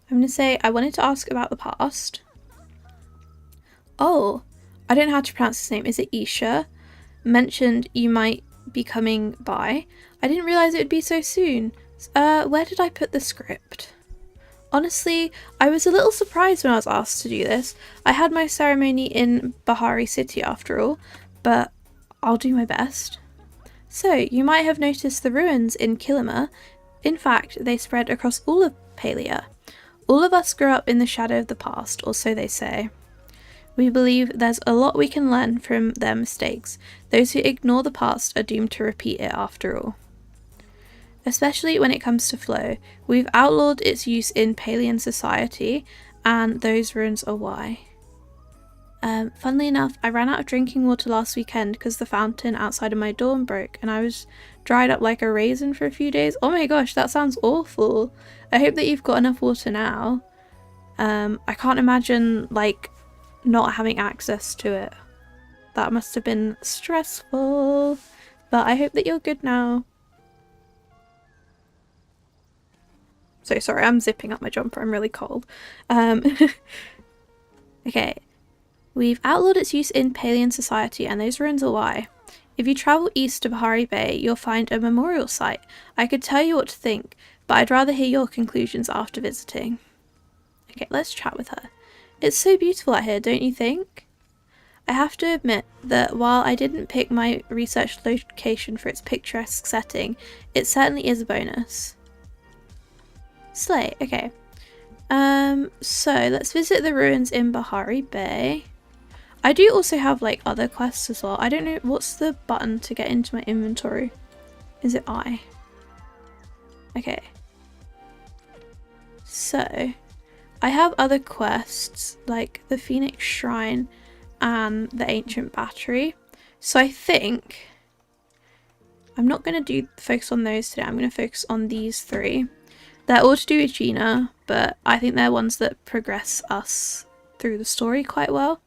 I'm going to say I wanted to ask about the past. Oh, I don't know how to pronounce his name. Is it Isha? Mentioned you might be coming by. I didn't realise it would be so soon. Where did I put the script? Honestly, I was a little surprised when I was asked to do this. I had my ceremony in Bahari City after all, but I'll do my best. So, you might have noticed the ruins in Kilima. In fact, they spread across all of Palia. All of us grew up in the shadow of the past, or so they say. We believe there's a lot we can learn from their mistakes. Those who ignore the past are doomed to repeat it after all. Especially when it comes to flow, we've outlawed its use in Palian society, and those ruins are why. Funnily enough, I ran out of drinking water last weekend because the fountain outside of my dorm broke, and I was dried up like a raisin for a few days. Oh my gosh, that sounds awful. I hope that you've got enough water now. I can't imagine, like, not having access to it. That must have been stressful, but I hope that you're good now. So sorry, I'm zipping up my jumper, I'm really cold. Okay, we've outlawed its use in Palian society, and those ruins are why. If you travel east to Bahari Bay, you'll find a memorial site. I could tell you what to think, but I'd rather hear your conclusions after visiting. Okay, let's chat with her. It's so beautiful out here, don't you think? I have to admit that while I didn't pick my research location for its picturesque setting, it certainly is a bonus. Slay, okay. So let's visit the ruins in Bahari Bay. I do also have like other quests as well. I don't know, what's the button to get into my inventory? Is it I? Okay. So, I have other quests like the Phoenix Shrine and the Ancient Battery. So I think I'm not going to focus on those today. I'm going to focus on these three. They're all to do with Gina, but I think they're ones that progress us through the story quite well.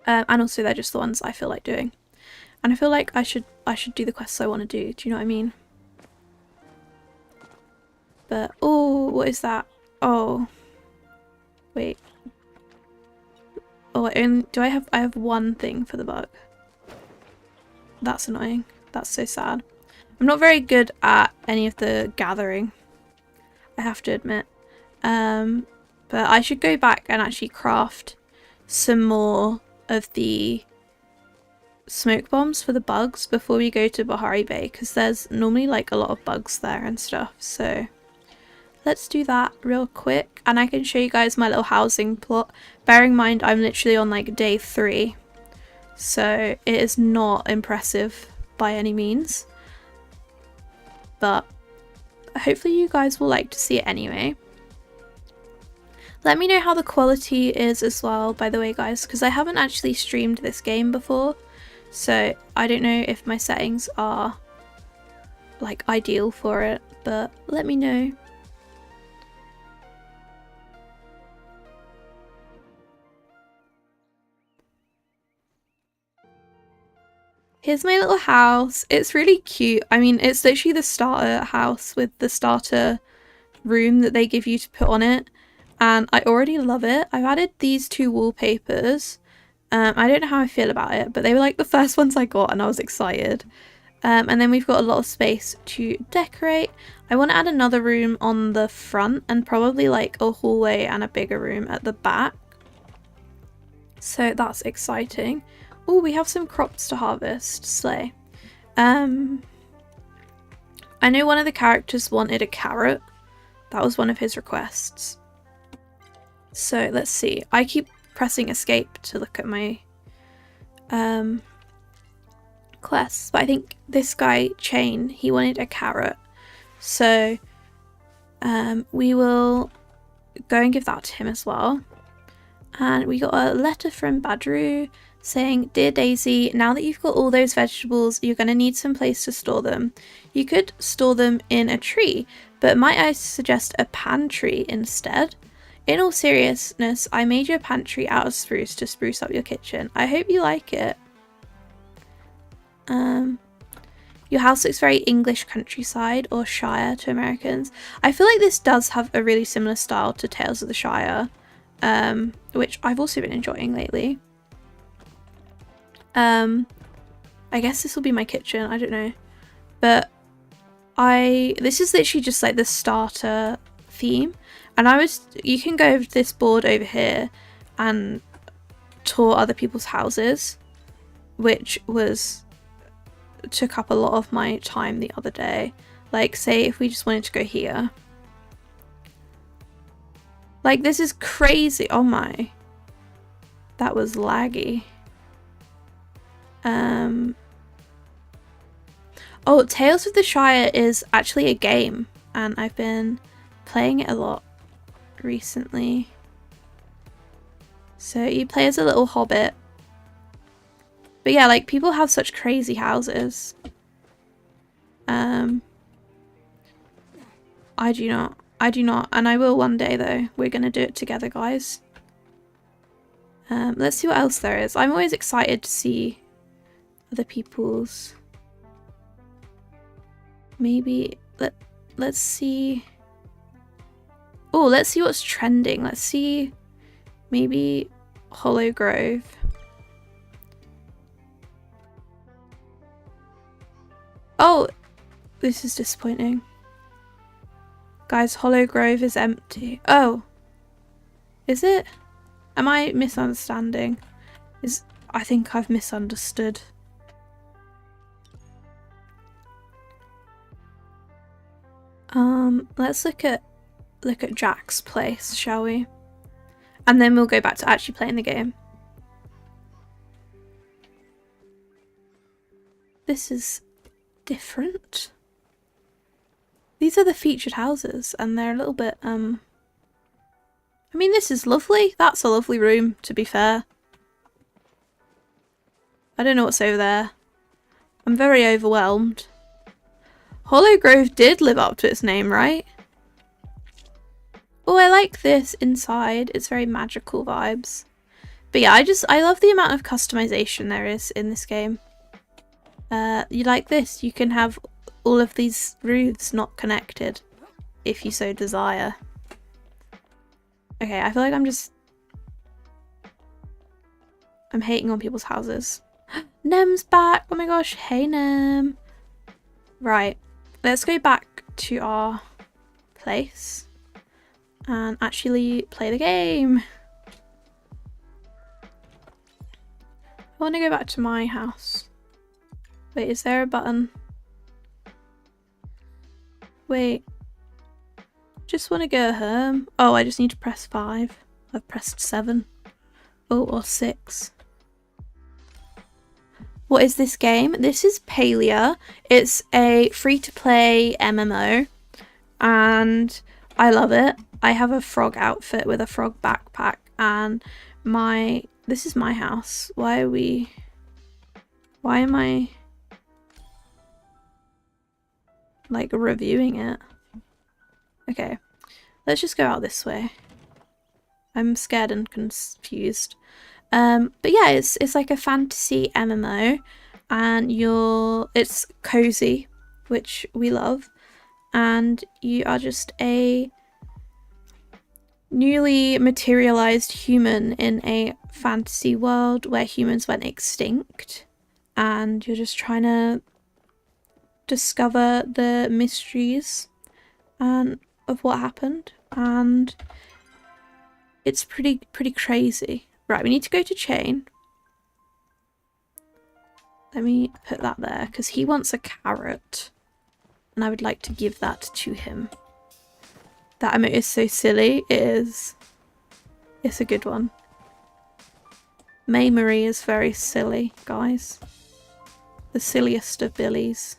And also they're just the ones I feel like doing. And I feel like I should do the quests I want to do. Do you know what I mean? But, oh, what is that? Oh. Wait. Oh, I have one thing for the bug. That's annoying. That's so sad. I'm not very good at any of the gathering, I have to admit. But I should go back and actually craft some more of the smoke bombs for the bugs before we go to Bahari Bay, because there's normally like a lot of bugs there and stuff. So let's do that real quick, and I can show you guys my little housing plot. Bearing in mind I'm literally on like day 3, so it is not impressive by any means, but hopefully you guys will like to see it anyway. Let me know how the quality is as well, by the way, guys, because I haven't actually streamed this game before, so I don't know if my settings are like ideal for it, but let me know. Here's my little house. It's really cute. I mean, it's literally the starter house with the starter room that they give you to put on it, and I already love it. I've added these 2 wallpapers. I don't know how I feel about it, but they were like the first ones I got and I was excited. And then we've got a lot of space to decorate. I want to add another room on the front and probably like a hallway and a bigger room at the back. So that's exciting. Oh, we have some crops to harvest. Slay. I know one of the characters wanted a carrot. That was one of his requests. So let's see. I keep pressing escape to look at my quests, but I think this guy Chain, he wanted a carrot, so we will go and give that to him as well. And we got a letter from Badru saying, "Dear Daisy, now that you've got all those vegetables, you're going to need some place to store them. You could store them in a tree, but might I suggest a pantry instead? In all seriousness, I made you a pantry out of spruce to spruce up your kitchen. I hope you like it. Your house looks very English countryside or Shire to Americans." I feel like this does have a really similar style to Tales of the Shire, which I've also been enjoying lately. I guess this will be my kitchen, I don't know. But this is literally just like the starter theme. And you can go over this board over here and tour other people's houses, which took up a lot of my time the other day. Like, say if we just wanted to go here. Like, this is crazy. Oh my. That was laggy. Oh, Tales of the Shire is actually a game, and I've been playing it a lot recently. So you play as a little hobbit. But yeah, like, people have such crazy houses. I do not. I do not, and I will one day though. We're gonna do it together, guys. Let's see what else there is. I'm always excited to see other people's. Maybe let's see. Oh, let's see what's trending. Let's see. Maybe Hollow Grove. Oh, this is disappointing. Guys, Hollow Grove is empty. Oh. Is it? Am I misunderstanding? I think I've misunderstood. Let's look at Jack's place, shall we? And then we'll go back to actually playing the game. This is different. These are the featured houses, and they're a little bit, I mean, this is lovely. That's a lovely room, to be fair. I don't know what's over there. I'm very overwhelmed. Hollow Grove did live up to its name, right? Oh, I like this inside. It's very magical vibes. But yeah, I love the amount of customization there is in this game. You like this? You can have all of these roofs not connected, if you so desire. Okay, I feel like I'm hating on people's houses. Nem's back! Oh my gosh, hey Nem! Right, let's go back to our place and actually play the game. I want to go back to my house. Wait, is there a button? Wait. Just want to go home. Oh, I just need to press 5. I've pressed 7. Oh, or 6. What is this game? This is Palia. It's a free-to-play MMO. And I love it. I have a frog outfit with a frog backpack. And this is my house. Why am I like reviewing it? Okay, let's just go out this way. I'm scared and confused. But yeah, it's like a fantasy MMO, and it's cozy, which we love, and you are just a newly materialized human in a fantasy world where humans went extinct, and you're just trying to discover the mysteries and of what happened, and it's pretty crazy. Right, we need to go to Chain. Let me put that there because he wants a carrot and I would like to give that to him. That emote is so silly. It is. It's a good one. May Marie is very silly, guys. The silliest of billies.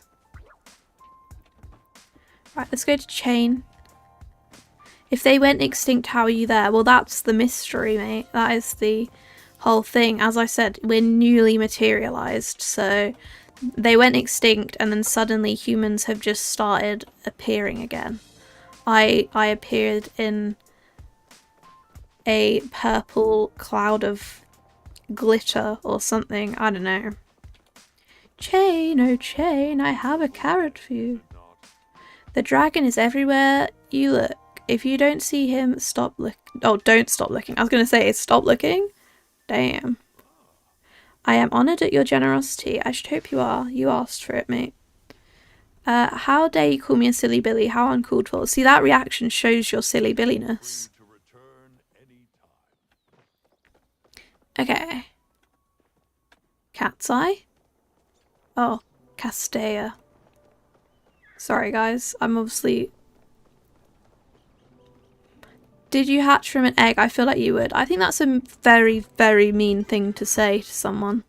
Right, let's go to Chain. If they went extinct, how are you there? Well, that's the mystery, mate. That is the whole thing. As I said, we're newly materialized, so they went extinct and then suddenly humans have just started appearing again. I appeared in a purple cloud of glitter or something. I don't know. Chain, oh Chain, I have a carrot for you. The dragon is everywhere you look. If you don't see him, stop looking. Oh, don't stop looking. I was going to say, stop looking? Damn. I am honoured at your generosity. I should hope you are. You asked for it, mate. How dare you call me a silly Billy? How uncalled for. See, that reaction shows your silly Billiness. Okay. Cat's Eye? Oh, Castella. Sorry, guys. I'm obviously... Did you hatch from an egg? I feel like you would. I think that's a very, very mean thing to say to someone.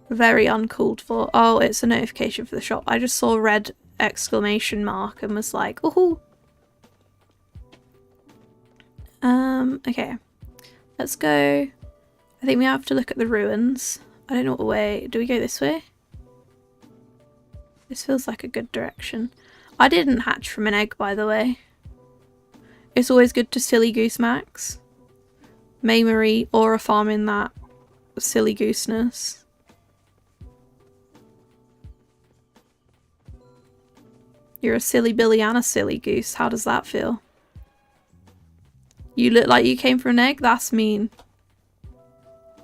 Very uncalled for. Oh, it's a notification for the shop. I just saw a red exclamation mark and was like, ooh. Okay. Let's go. I think we have to look at the ruins. I don't know what way. Do we go this way? This feels like a good direction. I didn't hatch from an egg, by the way. It's always good to silly goose Max. May Marie, aura farming that silly gooseness. You're a silly Billy and a silly goose. How does that feel? You look like you came from an egg? That's mean.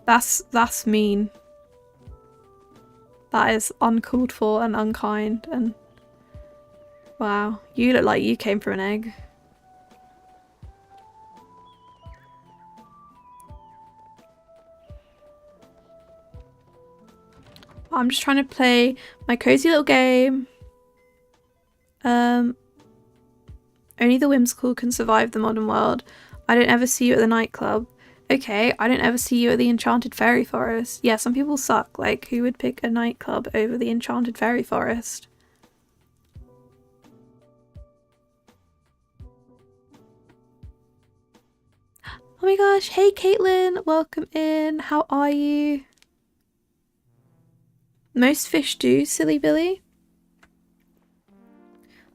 That's mean. That is uncalled for and unkind and Wow, you look like you came from an egg. I'm just trying to play my cozy little game. Only the whimsical can survive the modern world. I don't ever see you at the nightclub. Okay, I don't ever see you at the enchanted fairy forest. Yeah, some people suck. Like, who would pick a nightclub over the enchanted fairy forest? Oh my gosh, hey Caitlin, welcome in. How are you? Most fish do, silly Billy.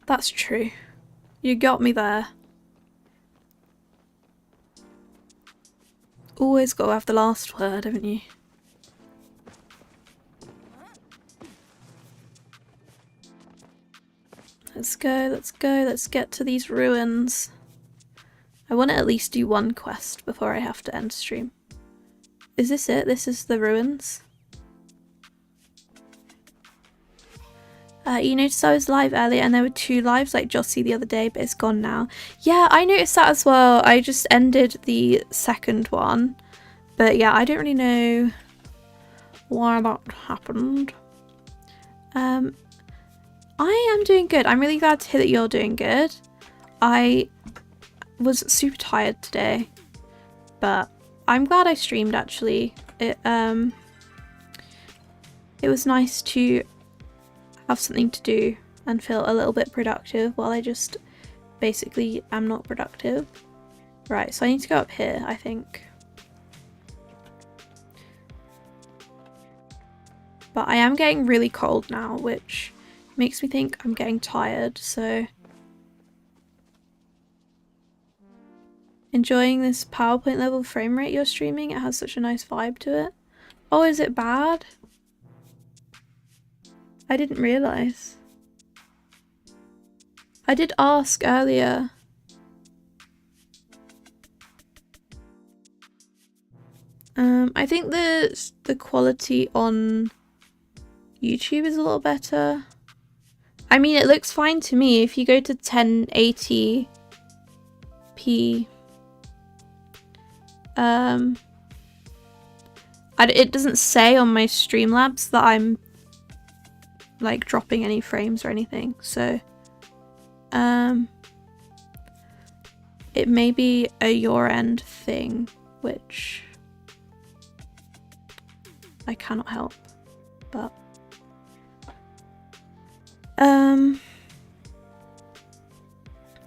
That's true. You got me there. Always gotta have the last word, haven't you? Let's go, let's go, let's get to these ruins. I want to at least do one quest before I have to end stream. Is this it? This is the ruins? You noticed I was live earlier and there were 2 lives like Jossie the other day, but it's gone now. Yeah, I noticed that as well. I just ended the second one. But yeah, I don't really know why that happened. I am doing good. I'm really glad to hear that you're doing good. I was super tired today, but I'm glad I streamed actually. It was nice to have something to do and feel a little bit productive while I just basically am not productive. Right, so I need to go up here, I think. But I am getting really cold now, which makes me think I'm getting tired, so enjoying this PowerPoint level frame rate you're streaming. It has such a nice vibe to it. Oh, is it bad? I didn't realise. I did ask earlier. I think the quality on YouTube is a little better. I mean, it looks fine to me. If you go to 1080p, it doesn't say on my Streamlabs that I'm like dropping any frames or anything, so it may be a your end thing, which I cannot help, but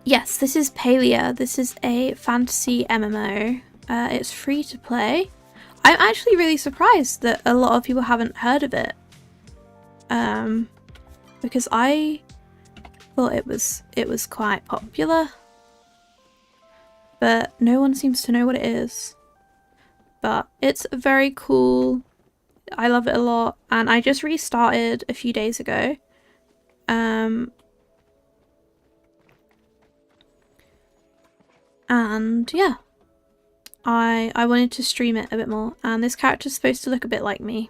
yes, this is Palia. This is a fantasy MMO. It's free to play. I'm actually really surprised that a lot of people haven't heard of it. Because I thought it was quite popular, but no one seems to know what it is. But it's very cool. I love it a lot, and I just restarted a few days ago. And yeah, I wanted to stream it a bit more, and this character's supposed to look a bit like me.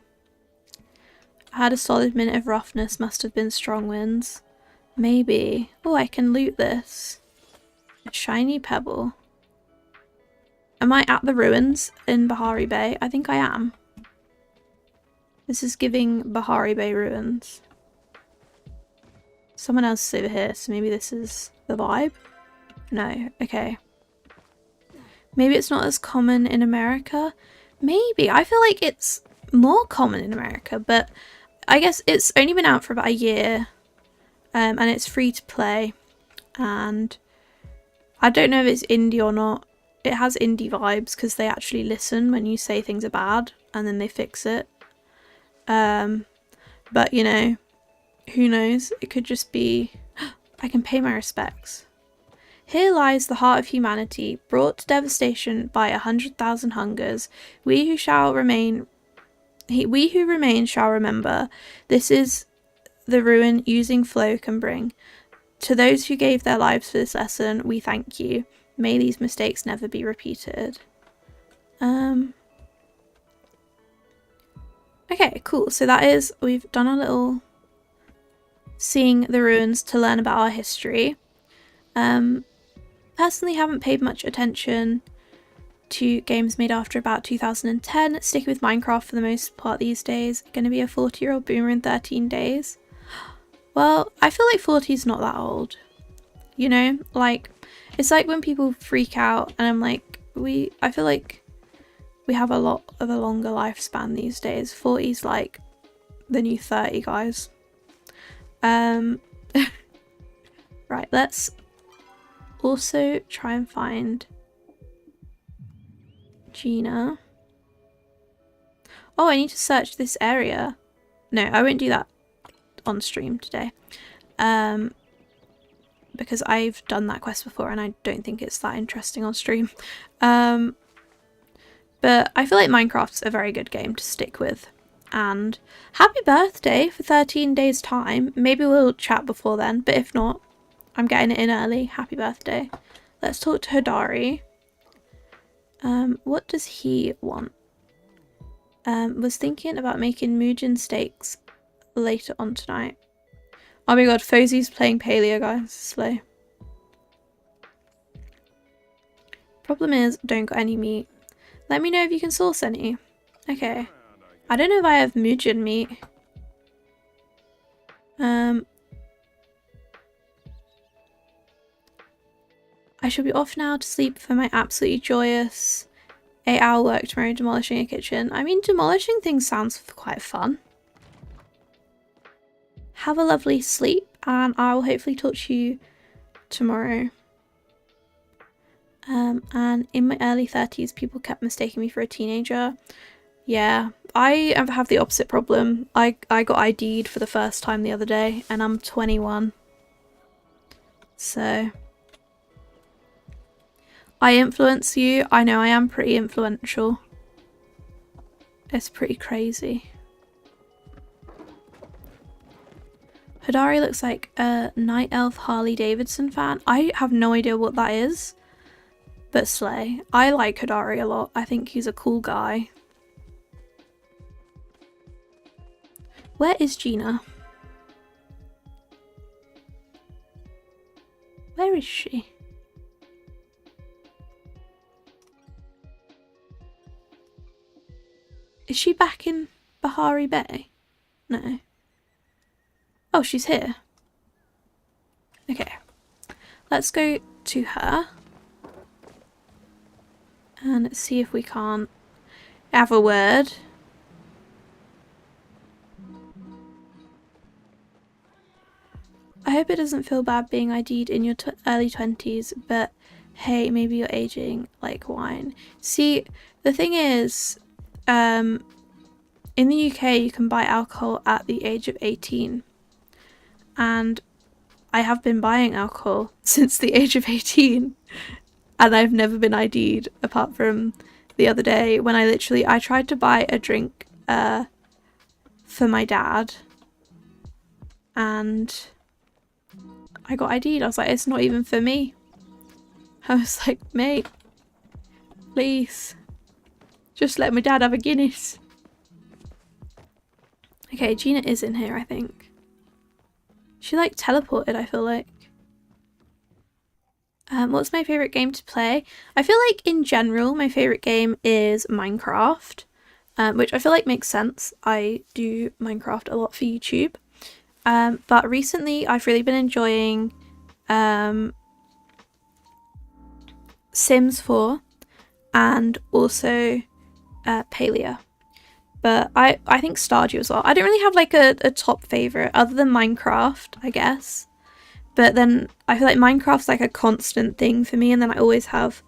I had a solid minute of roughness, must have been strong winds. Maybe. Oh, I can loot this. A shiny pebble. Am I at the ruins in Bahari Bay? I think I am. This is giving Bahari Bay ruins. Someone else is over here, so maybe this is the vibe? No, okay. Maybe it's not as common in America? Maybe. I feel like it's more common in America, but I guess it's only been out for about a year, and it's free to play, and I don't know if it's indie or not. It has indie vibes because they actually listen when you say things are bad and then they fix it. But you know, who knows? It could just be, I can pay my respects. Here lies the heart of humanity, brought to devastation by 100,000 hungers. We who remain shall remember. This is the ruin using flow can bring. To those who gave their lives for this lesson, we thank you. May these mistakes never be repeated. Okay, cool. So that is, we've done our little seeing the ruins to learn about our history. Personally haven't paid much attention to games made after about 2010, sticking with Minecraft for the most part these days. Going to be a 40-year-old boomer in 13 days. Well, I feel like 40 is not that old. You know, like, it's like when people freak out and I'm like, I feel like we have a lot of a longer lifespan these days. 40's like the new 30, guys. Right, let's also try and find Gina. Oh, I need to search this area. No, I won't do that on stream today. Because I've done that quest before and I don't think it's that interesting on stream. But I feel like Minecraft's a very good game to stick with. And happy birthday for 13 days time. Maybe we'll chat before then, but if not, I'm getting it in early. Happy birthday. Let's talk to Hodari. What does he want? Was thinking about making Muujin steaks later on tonight. Oh my god, Fozzy's playing Palia, guys. Slow. Problem is, don't got any meat. Let me know if you can source any. Okay. I don't know if I have Muujin meat. I shall be off now to sleep for my absolutely joyous 8-hour work tomorrow demolishing a kitchen. I mean, demolishing things sounds quite fun. Have a lovely sleep and I will hopefully talk to you tomorrow. And in my early 30s, people kept mistaking me for a teenager. Yeah, I have the opposite problem. I got ID'd for the first time the other day and I'm 21. So I influence you. I know I am pretty influential. It's pretty crazy. Hodari looks like a Night Elf Harley Davidson fan. I have no idea what that is. But slay. I like Hodari a lot. I think he's a cool guy. Where is Gina? Where is she? Is she back in Bahari Bay? No. Oh, she's here. Okay. Let's go to her. And see if we can't have a word. I hope it doesn't feel bad being ID'd in your early 20s, but hey, maybe you're aging like wine. See, the thing is, in the UK you can buy alcohol at the age of 18. And I have been buying alcohol since the age of 18. And I've never been ID'd apart from the other day when I tried to buy a drink for my dad and I got ID'd. I was like, it's not even for me. I was like, mate, please, just let my dad have a Guinness. Okay, Gina is in here, I think. She like teleported, I feel like. What's my favourite game to play? I feel like in general my favourite game is Minecraft, which I feel like makes sense. I do Minecraft a lot for YouTube, but recently I've really been enjoying Sims 4 and also Palia. But I think Stardew as well. I don't really have like a top favourite other than Minecraft, I guess. But then I feel like Minecraft's like a constant thing for me, and then I always have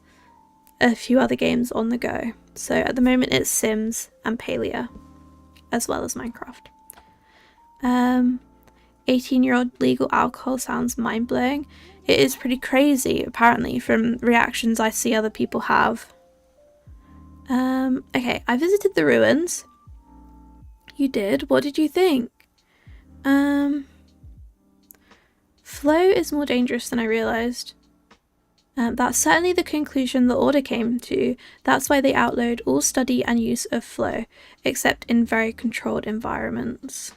a few other games on the go. So at the moment it's Sims and Palia, as well as Minecraft. 18-year-old legal alcohol sounds mind-blowing. It is pretty crazy, apparently, from reactions I see other people have. Okay, I visited the ruins. You did? What did you think? Flow is more dangerous than I realised. That's certainly the conclusion the Order came to. That's why they outlawed all study and use of flow, except in very controlled environments.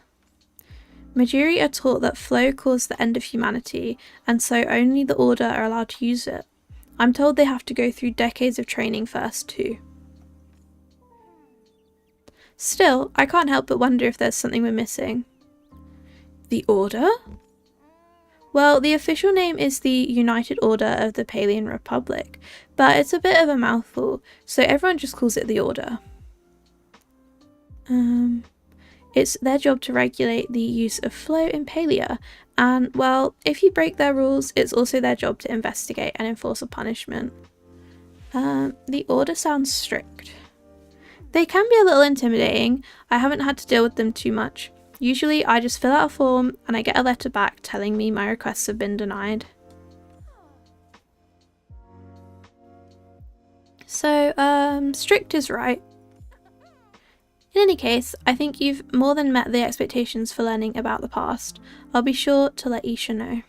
Majiri are taught that flow caused the end of humanity, and so only the Order are allowed to use it. I'm told they have to go through decades of training first too. Still, I can't help but wonder if there's something we're missing. The Order? Well, the official name is the United Order of the Palian Republic, but it's a bit of a mouthful, so everyone just calls it the Order. It's their job to regulate the use of flow in palia, and, well, if you break their rules, it's also their job to investigate and enforce a punishment. The Order sounds strict. They can be a little intimidating. I haven't had to deal with them too much. Usually I just fill out a form and I get a letter back telling me my requests have been denied. So, strict is right. In any case, I think you've more than met the expectations for learning about the past. I'll be sure to let Isha know.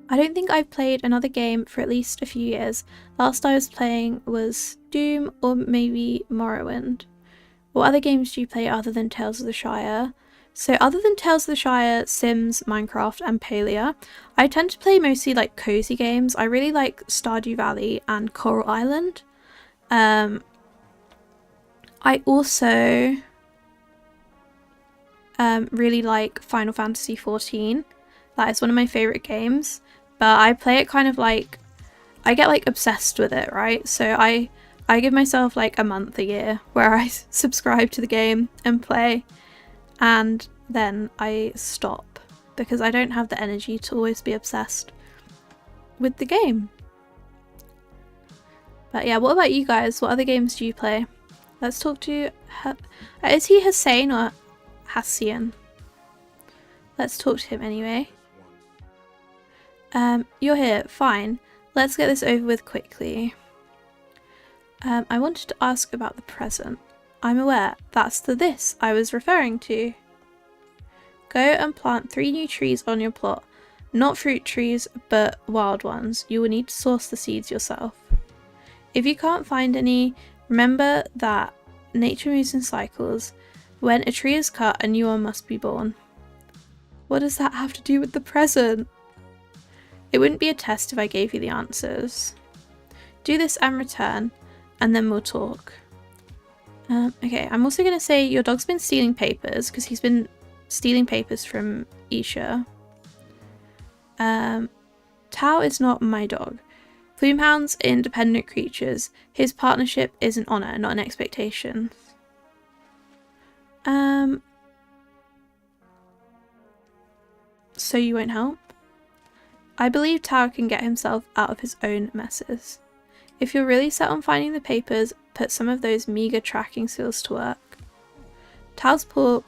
I don't think I've played another game for at least a few years. Last I was playing was Doom or maybe Morrowind. What other games do you play other than Tales of the Shire? So other than Tales of the Shire, Sims, Minecraft and Palia, I tend to play mostly like cozy games. I really like Stardew Valley and Coral Island. I also really like Final Fantasy XIV. That is one of my favourite games. But I play it kind of like, I get like obsessed with it, right? So I give myself like a month a year where I subscribe to the game and play, and then I stop because I don't have the energy to always be obsessed with the game. But yeah, what about you guys? What other games do you play? Let's talk to is he Hussein or Hassian? Let's talk to him anyway. You're here, fine. Let's get this over with quickly. I wanted to ask about the present. I'm aware that's the this I was referring to. Go and plant 3 new trees on your plot. Not fruit trees, but wild ones. You will need to source the seeds yourself. If you can't find any, remember that nature moves in cycles. When a tree is cut, a new one must be born. What does that have to do with the present? It wouldn't be a test if I gave you the answers. Do this and return, and then we'll talk. Okay, I'm also going to say your dog's been stealing papers, because he's been stealing papers from Isha. Tao is not my dog. Plumehounds are independent creatures. His partnership is an honour, not an expectation. So you won't help? I believe Tao can get himself out of his own messes. If you're really set on finding the papers, put some of those meagre tracking skills to work. Tao's paw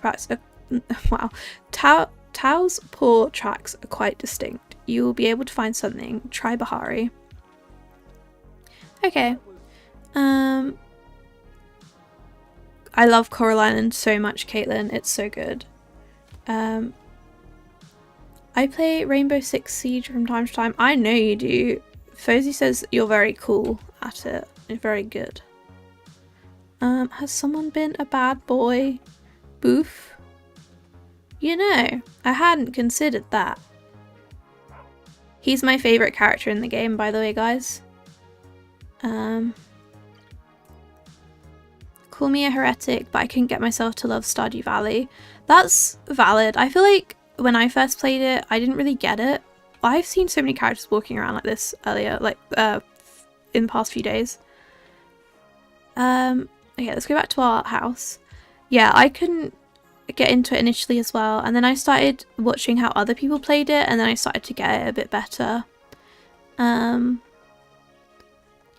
tracks are quite distinct. You will be able to find something. Try Bahari. Okay. I love Coral Island so much, Caitlin. It's so good. I play Rainbow Six Siege from time to time. I know you do. Fozy says you're very cool at it. You're very good. Has someone been a bad boy? Boof? You know, I hadn't considered that. He's my favourite character in the game, by the way, guys. Call me a heretic, but I couldn't get myself to love Stardew Valley. That's valid. I feel like when I first played it, I didn't really get it. I've seen so many characters walking around like this earlier, like in the past few days. Okay, let's go back to our house. Yeah, I couldn't get into it initially as well, and then I started watching how other people played it, and then I started to get it a bit better.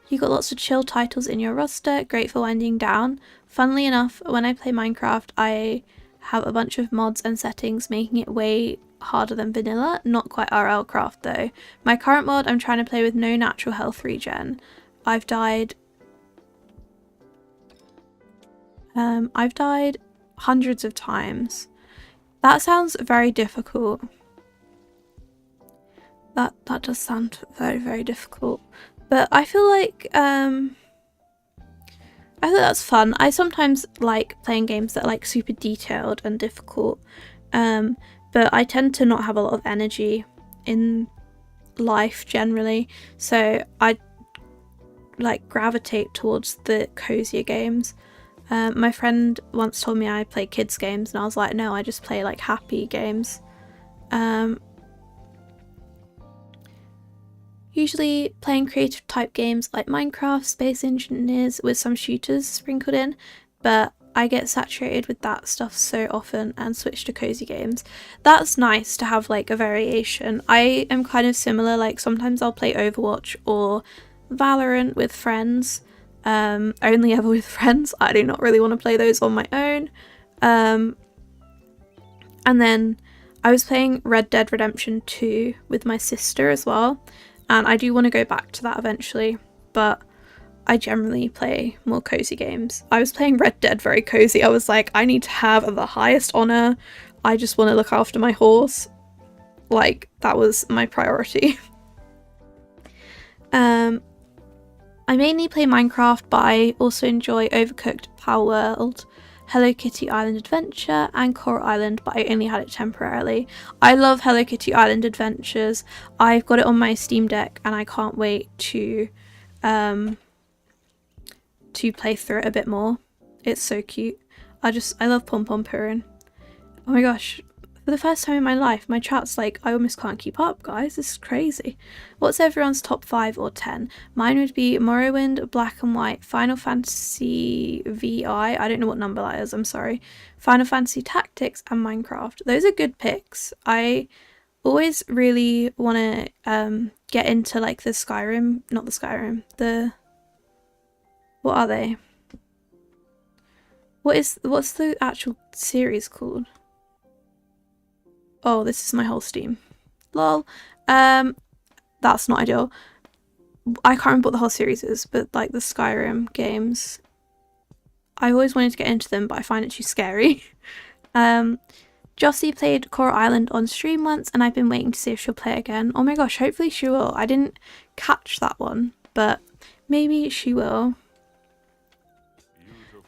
You got lots of chill titles in your roster, great for winding down. Funnily enough, when I play Minecraft, I have a bunch of mods and settings making it way harder than vanilla. Not quite RL craft though. My current mod, I'm trying to play with no natural health regen. I've died hundreds of times. That sounds very difficult. That does sound very, very difficult. But I feel like I think that's fun. I sometimes like playing games that are like super detailed and difficult, but I tend to not have a lot of energy in life generally, so I like gravitate towards the cozier games. My friend once told me I play kids games, and I was like, no, I just play like happy games. Usually playing creative type games like Minecraft, Space Engineers with some shooters sprinkled in, but I get saturated with that stuff so often and switch to cozy games. That's nice to have like a variation. I am kind of similar, like sometimes I'll play Overwatch or Valorant with friends, only ever with friends. I do not really want to play those on my own. And then I was playing Red Dead Redemption 2 with my sister as well, and I do want to go back to that eventually, but I generally play more cozy games. I was playing Red Dead very cozy. I was like, I need to have the highest honor. I just want to look after my horse. Like, that was my priority. I mainly play Minecraft, but I also enjoy Overcooked, Power World, Hello Kitty Island Adventure, and Coral Island, but I only had it temporarily. I love Hello Kitty Island Adventures. I've got it on my Steam Deck, and I can't wait to play through it a bit more. It's so cute. I love Pom Pom Purin. Oh my gosh, for the first time in my life, my chat's like, I almost can't keep up, guys. This is crazy. What's everyone's top 5 or 10? Mine would be Morrowind, Black and White, Final Fantasy VI, I don't know what number that is, I'm sorry, Final Fantasy Tactics, and Minecraft. Those are good picks. I always really want to get into like the Skyrim, not the Skyrim, the... What are they? What's the actual series called? Oh, this is my whole Steam. Lol. That's not ideal. I can't remember what the whole series is, but like the Skyrim games. I always wanted to get into them, but I find it too scary. Jossie played Coral Island on stream once, and I've been waiting to see if she'll play again. Oh my gosh, hopefully she will. I didn't catch that one, but maybe she will.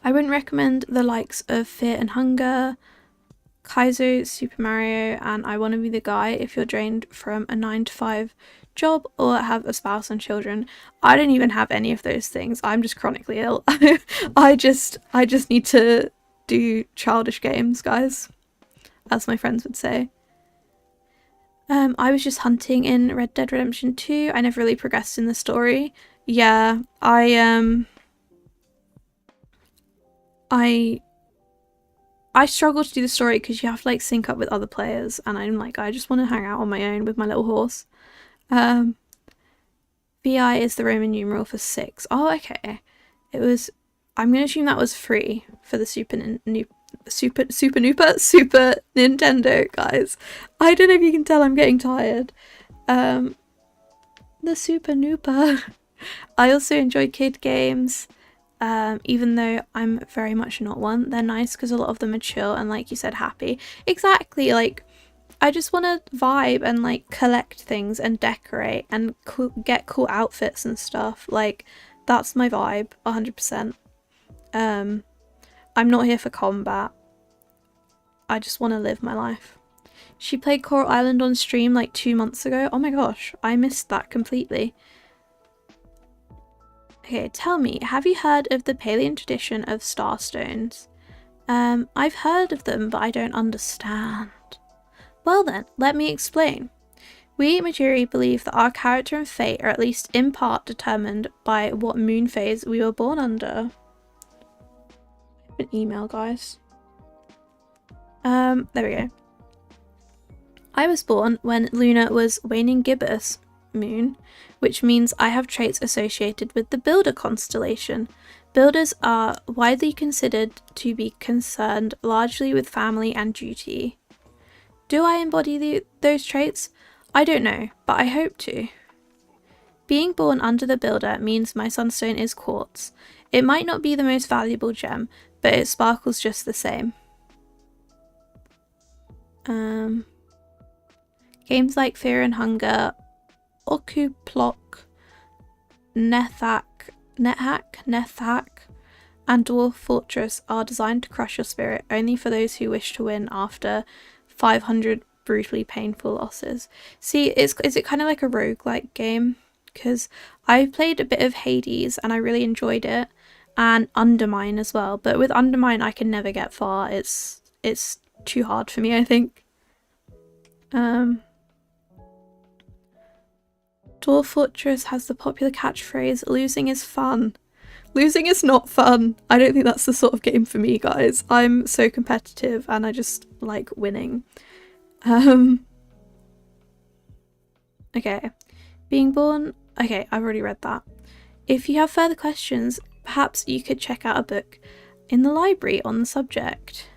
I wouldn't recommend the likes of Fear and Hunger, Kaizo, Super Mario, and I Want to Be the Guy if you're drained from a 9-to-5 job or have a spouse and children. I don't even have any of those things. I'm just chronically ill. I just need to do childish games, guys, as my friends would say. I was just hunting in Red Dead Redemption 2. I never really progressed in the story. Yeah, I struggle to do the story because you have to like sync up with other players, and I'm like, I just want to hang out on my own with my little horse. VI is the Roman numeral for 6. Oh, okay. It was. I'm gonna assume that was free for the Super Nintendo, guys. I don't know if you can tell I'm getting tired. The Super Nooper. I also enjoy kid games. Even though I'm very much not one. They're nice because a lot of them are chill and, like you said, happy. Exactly, like, I just want to vibe and, like, collect things and decorate and get cool outfits and stuff. Like, that's my vibe, 100%. I'm not here for combat. I just want to live my life. She played Coral Island on stream, like, 2 months ago. Oh my gosh, I missed that completely. Okay, tell me, have you heard of the Palian tradition of starstones? I've heard of them, but I don't understand. Well then, let me explain. We Majuri believe that our character and fate are at least in part determined by what moon phase we were born under. An email, guys. There we go. I was born when Luna was waning gibbous moon, which means I have traits associated with the Builder constellation. Builders are widely considered to be concerned largely with family and duty. Do I embody those traits? I don't know, but I hope to. Being born under the Builder means my sunstone is quartz. It might not be the most valuable gem, but it sparkles just the same. Games like Fear and Hunger, Okuplok, Nethak, and and Dwarf Fortress are designed to crush your spirit, only for those who wish to win after 500 brutally painful losses. See, is it kind of like a roguelike game? Because I've played a bit of Hades and I really enjoyed it, and Undermine as well, but with Undermine I can never get far. It's too hard for me, I think. Dwarf Fortress has the popular catchphrase, losing is fun. Losing is not fun. I don't think that's the sort of game for me, guys. I'm so competitive and I just like winning. Okay. Being born... Okay, I've already read that. If you have further questions, perhaps you could check out a book in the library on the subject.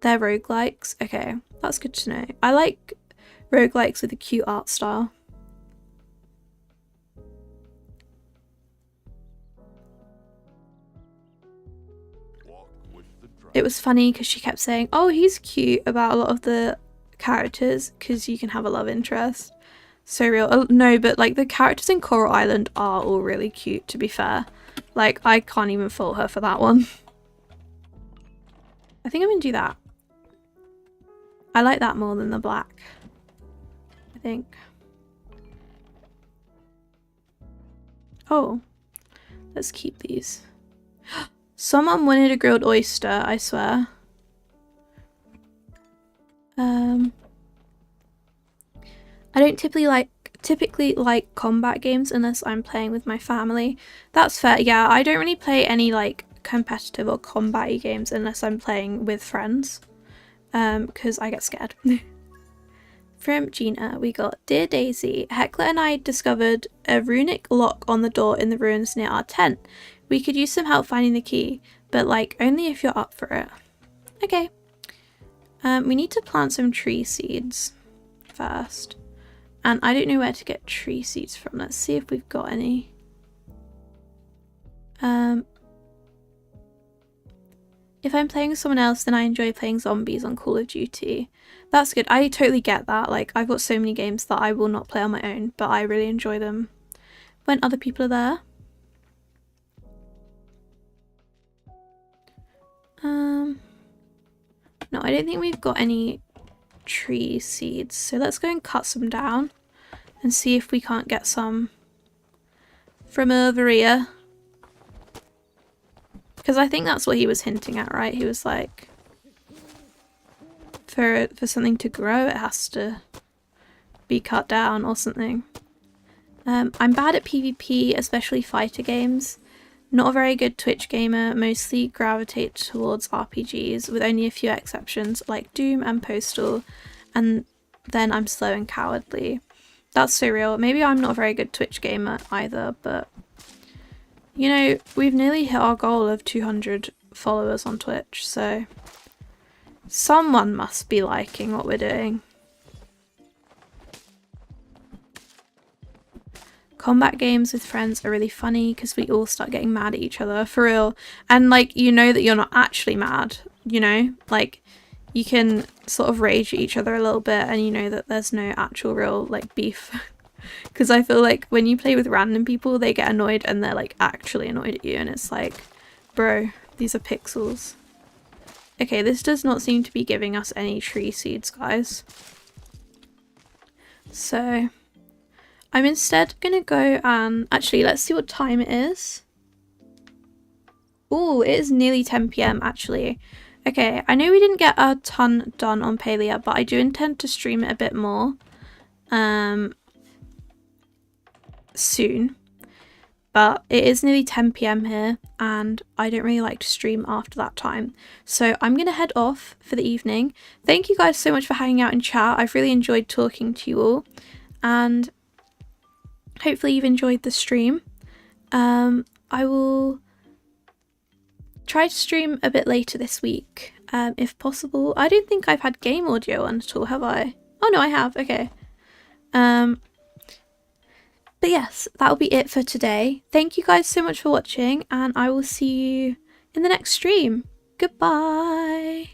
They're roguelikes. Okay, that's good to know. I like roguelikes with a cute art style. It was funny because she kept saying, oh, he's cute, about a lot of the characters, because you can have a love interest. So real. Oh, no, but like the characters in Coral Island are all really cute, to be fair. Like, I can't even fault her for that one. I think I'm gonna do that. I like that more than the black, I think. Oh, let's keep these. Someone wanted a grilled oyster, I swear. I don't typically like combat games unless I'm playing with my family. That's fair. Yeah, I don't really play any like competitive or combat-y games unless I'm playing with friends. Because I get scared. From Gina, we got, Dear Daisy, Heckler and I discovered a runic lock on the door in the ruins near our tent. We could use some help finding the key, but like only if you're up for it. Okay. We need to plant some tree seeds first. And I don't know where to get tree seeds from. Let's see if we've got any. If I'm playing with someone else, then I enjoy playing zombies on Call of Duty. That's good. I totally get that. Like, I've got so many games that I will not play on my own, but I really enjoy them when other people are there. No, I don't think we've got any tree seeds. So let's go and cut some down and see if we can't get some from over here. Because I think that's what he was hinting at, right? He was like, for something to grow, it has to be cut down or something. I'm bad at PvP, especially fighter games. Not a very good Twitch gamer, mostly gravitate towards RPGs, with only a few exceptions, like Doom and Postal, and then I'm slow and cowardly. That's so real. Maybe I'm not a very good Twitch gamer either, but you know, we've nearly hit our goal of 200 followers on Twitch, so someone must be liking what we're doing. Combat games with friends are really funny because we all start getting mad at each other, for real. And like, you know that you're not actually mad, you know? Like, you can sort of rage at each other a little bit and you know that there's no actual real like beef. Because I feel like when you play with random people, they get annoyed and they're like actually annoyed at you, and it's like, bro, these are pixels. Okay, this does not seem to be giving us any tree seeds, guys. So I'm instead gonna go and actually let's see what time it is. Oh, it is nearly 10 PM actually. Okay, I know we didn't get a ton done on Palia, but I do intend to stream it a bit more soon. But it is nearly 10 PM here and I don't really like to stream after that time. So I'm going to head off for the evening. Thank you guys so much for hanging out in chat. I've really enjoyed talking to you all and hopefully you've enjoyed the stream. I will try to stream a bit later this week if possible. I don't think I've had game audio on at all, have I? Oh no, I have. Okay. But yes, that'll be it for today. Thank you guys so much for watching and I will see you in the next stream. Goodbye.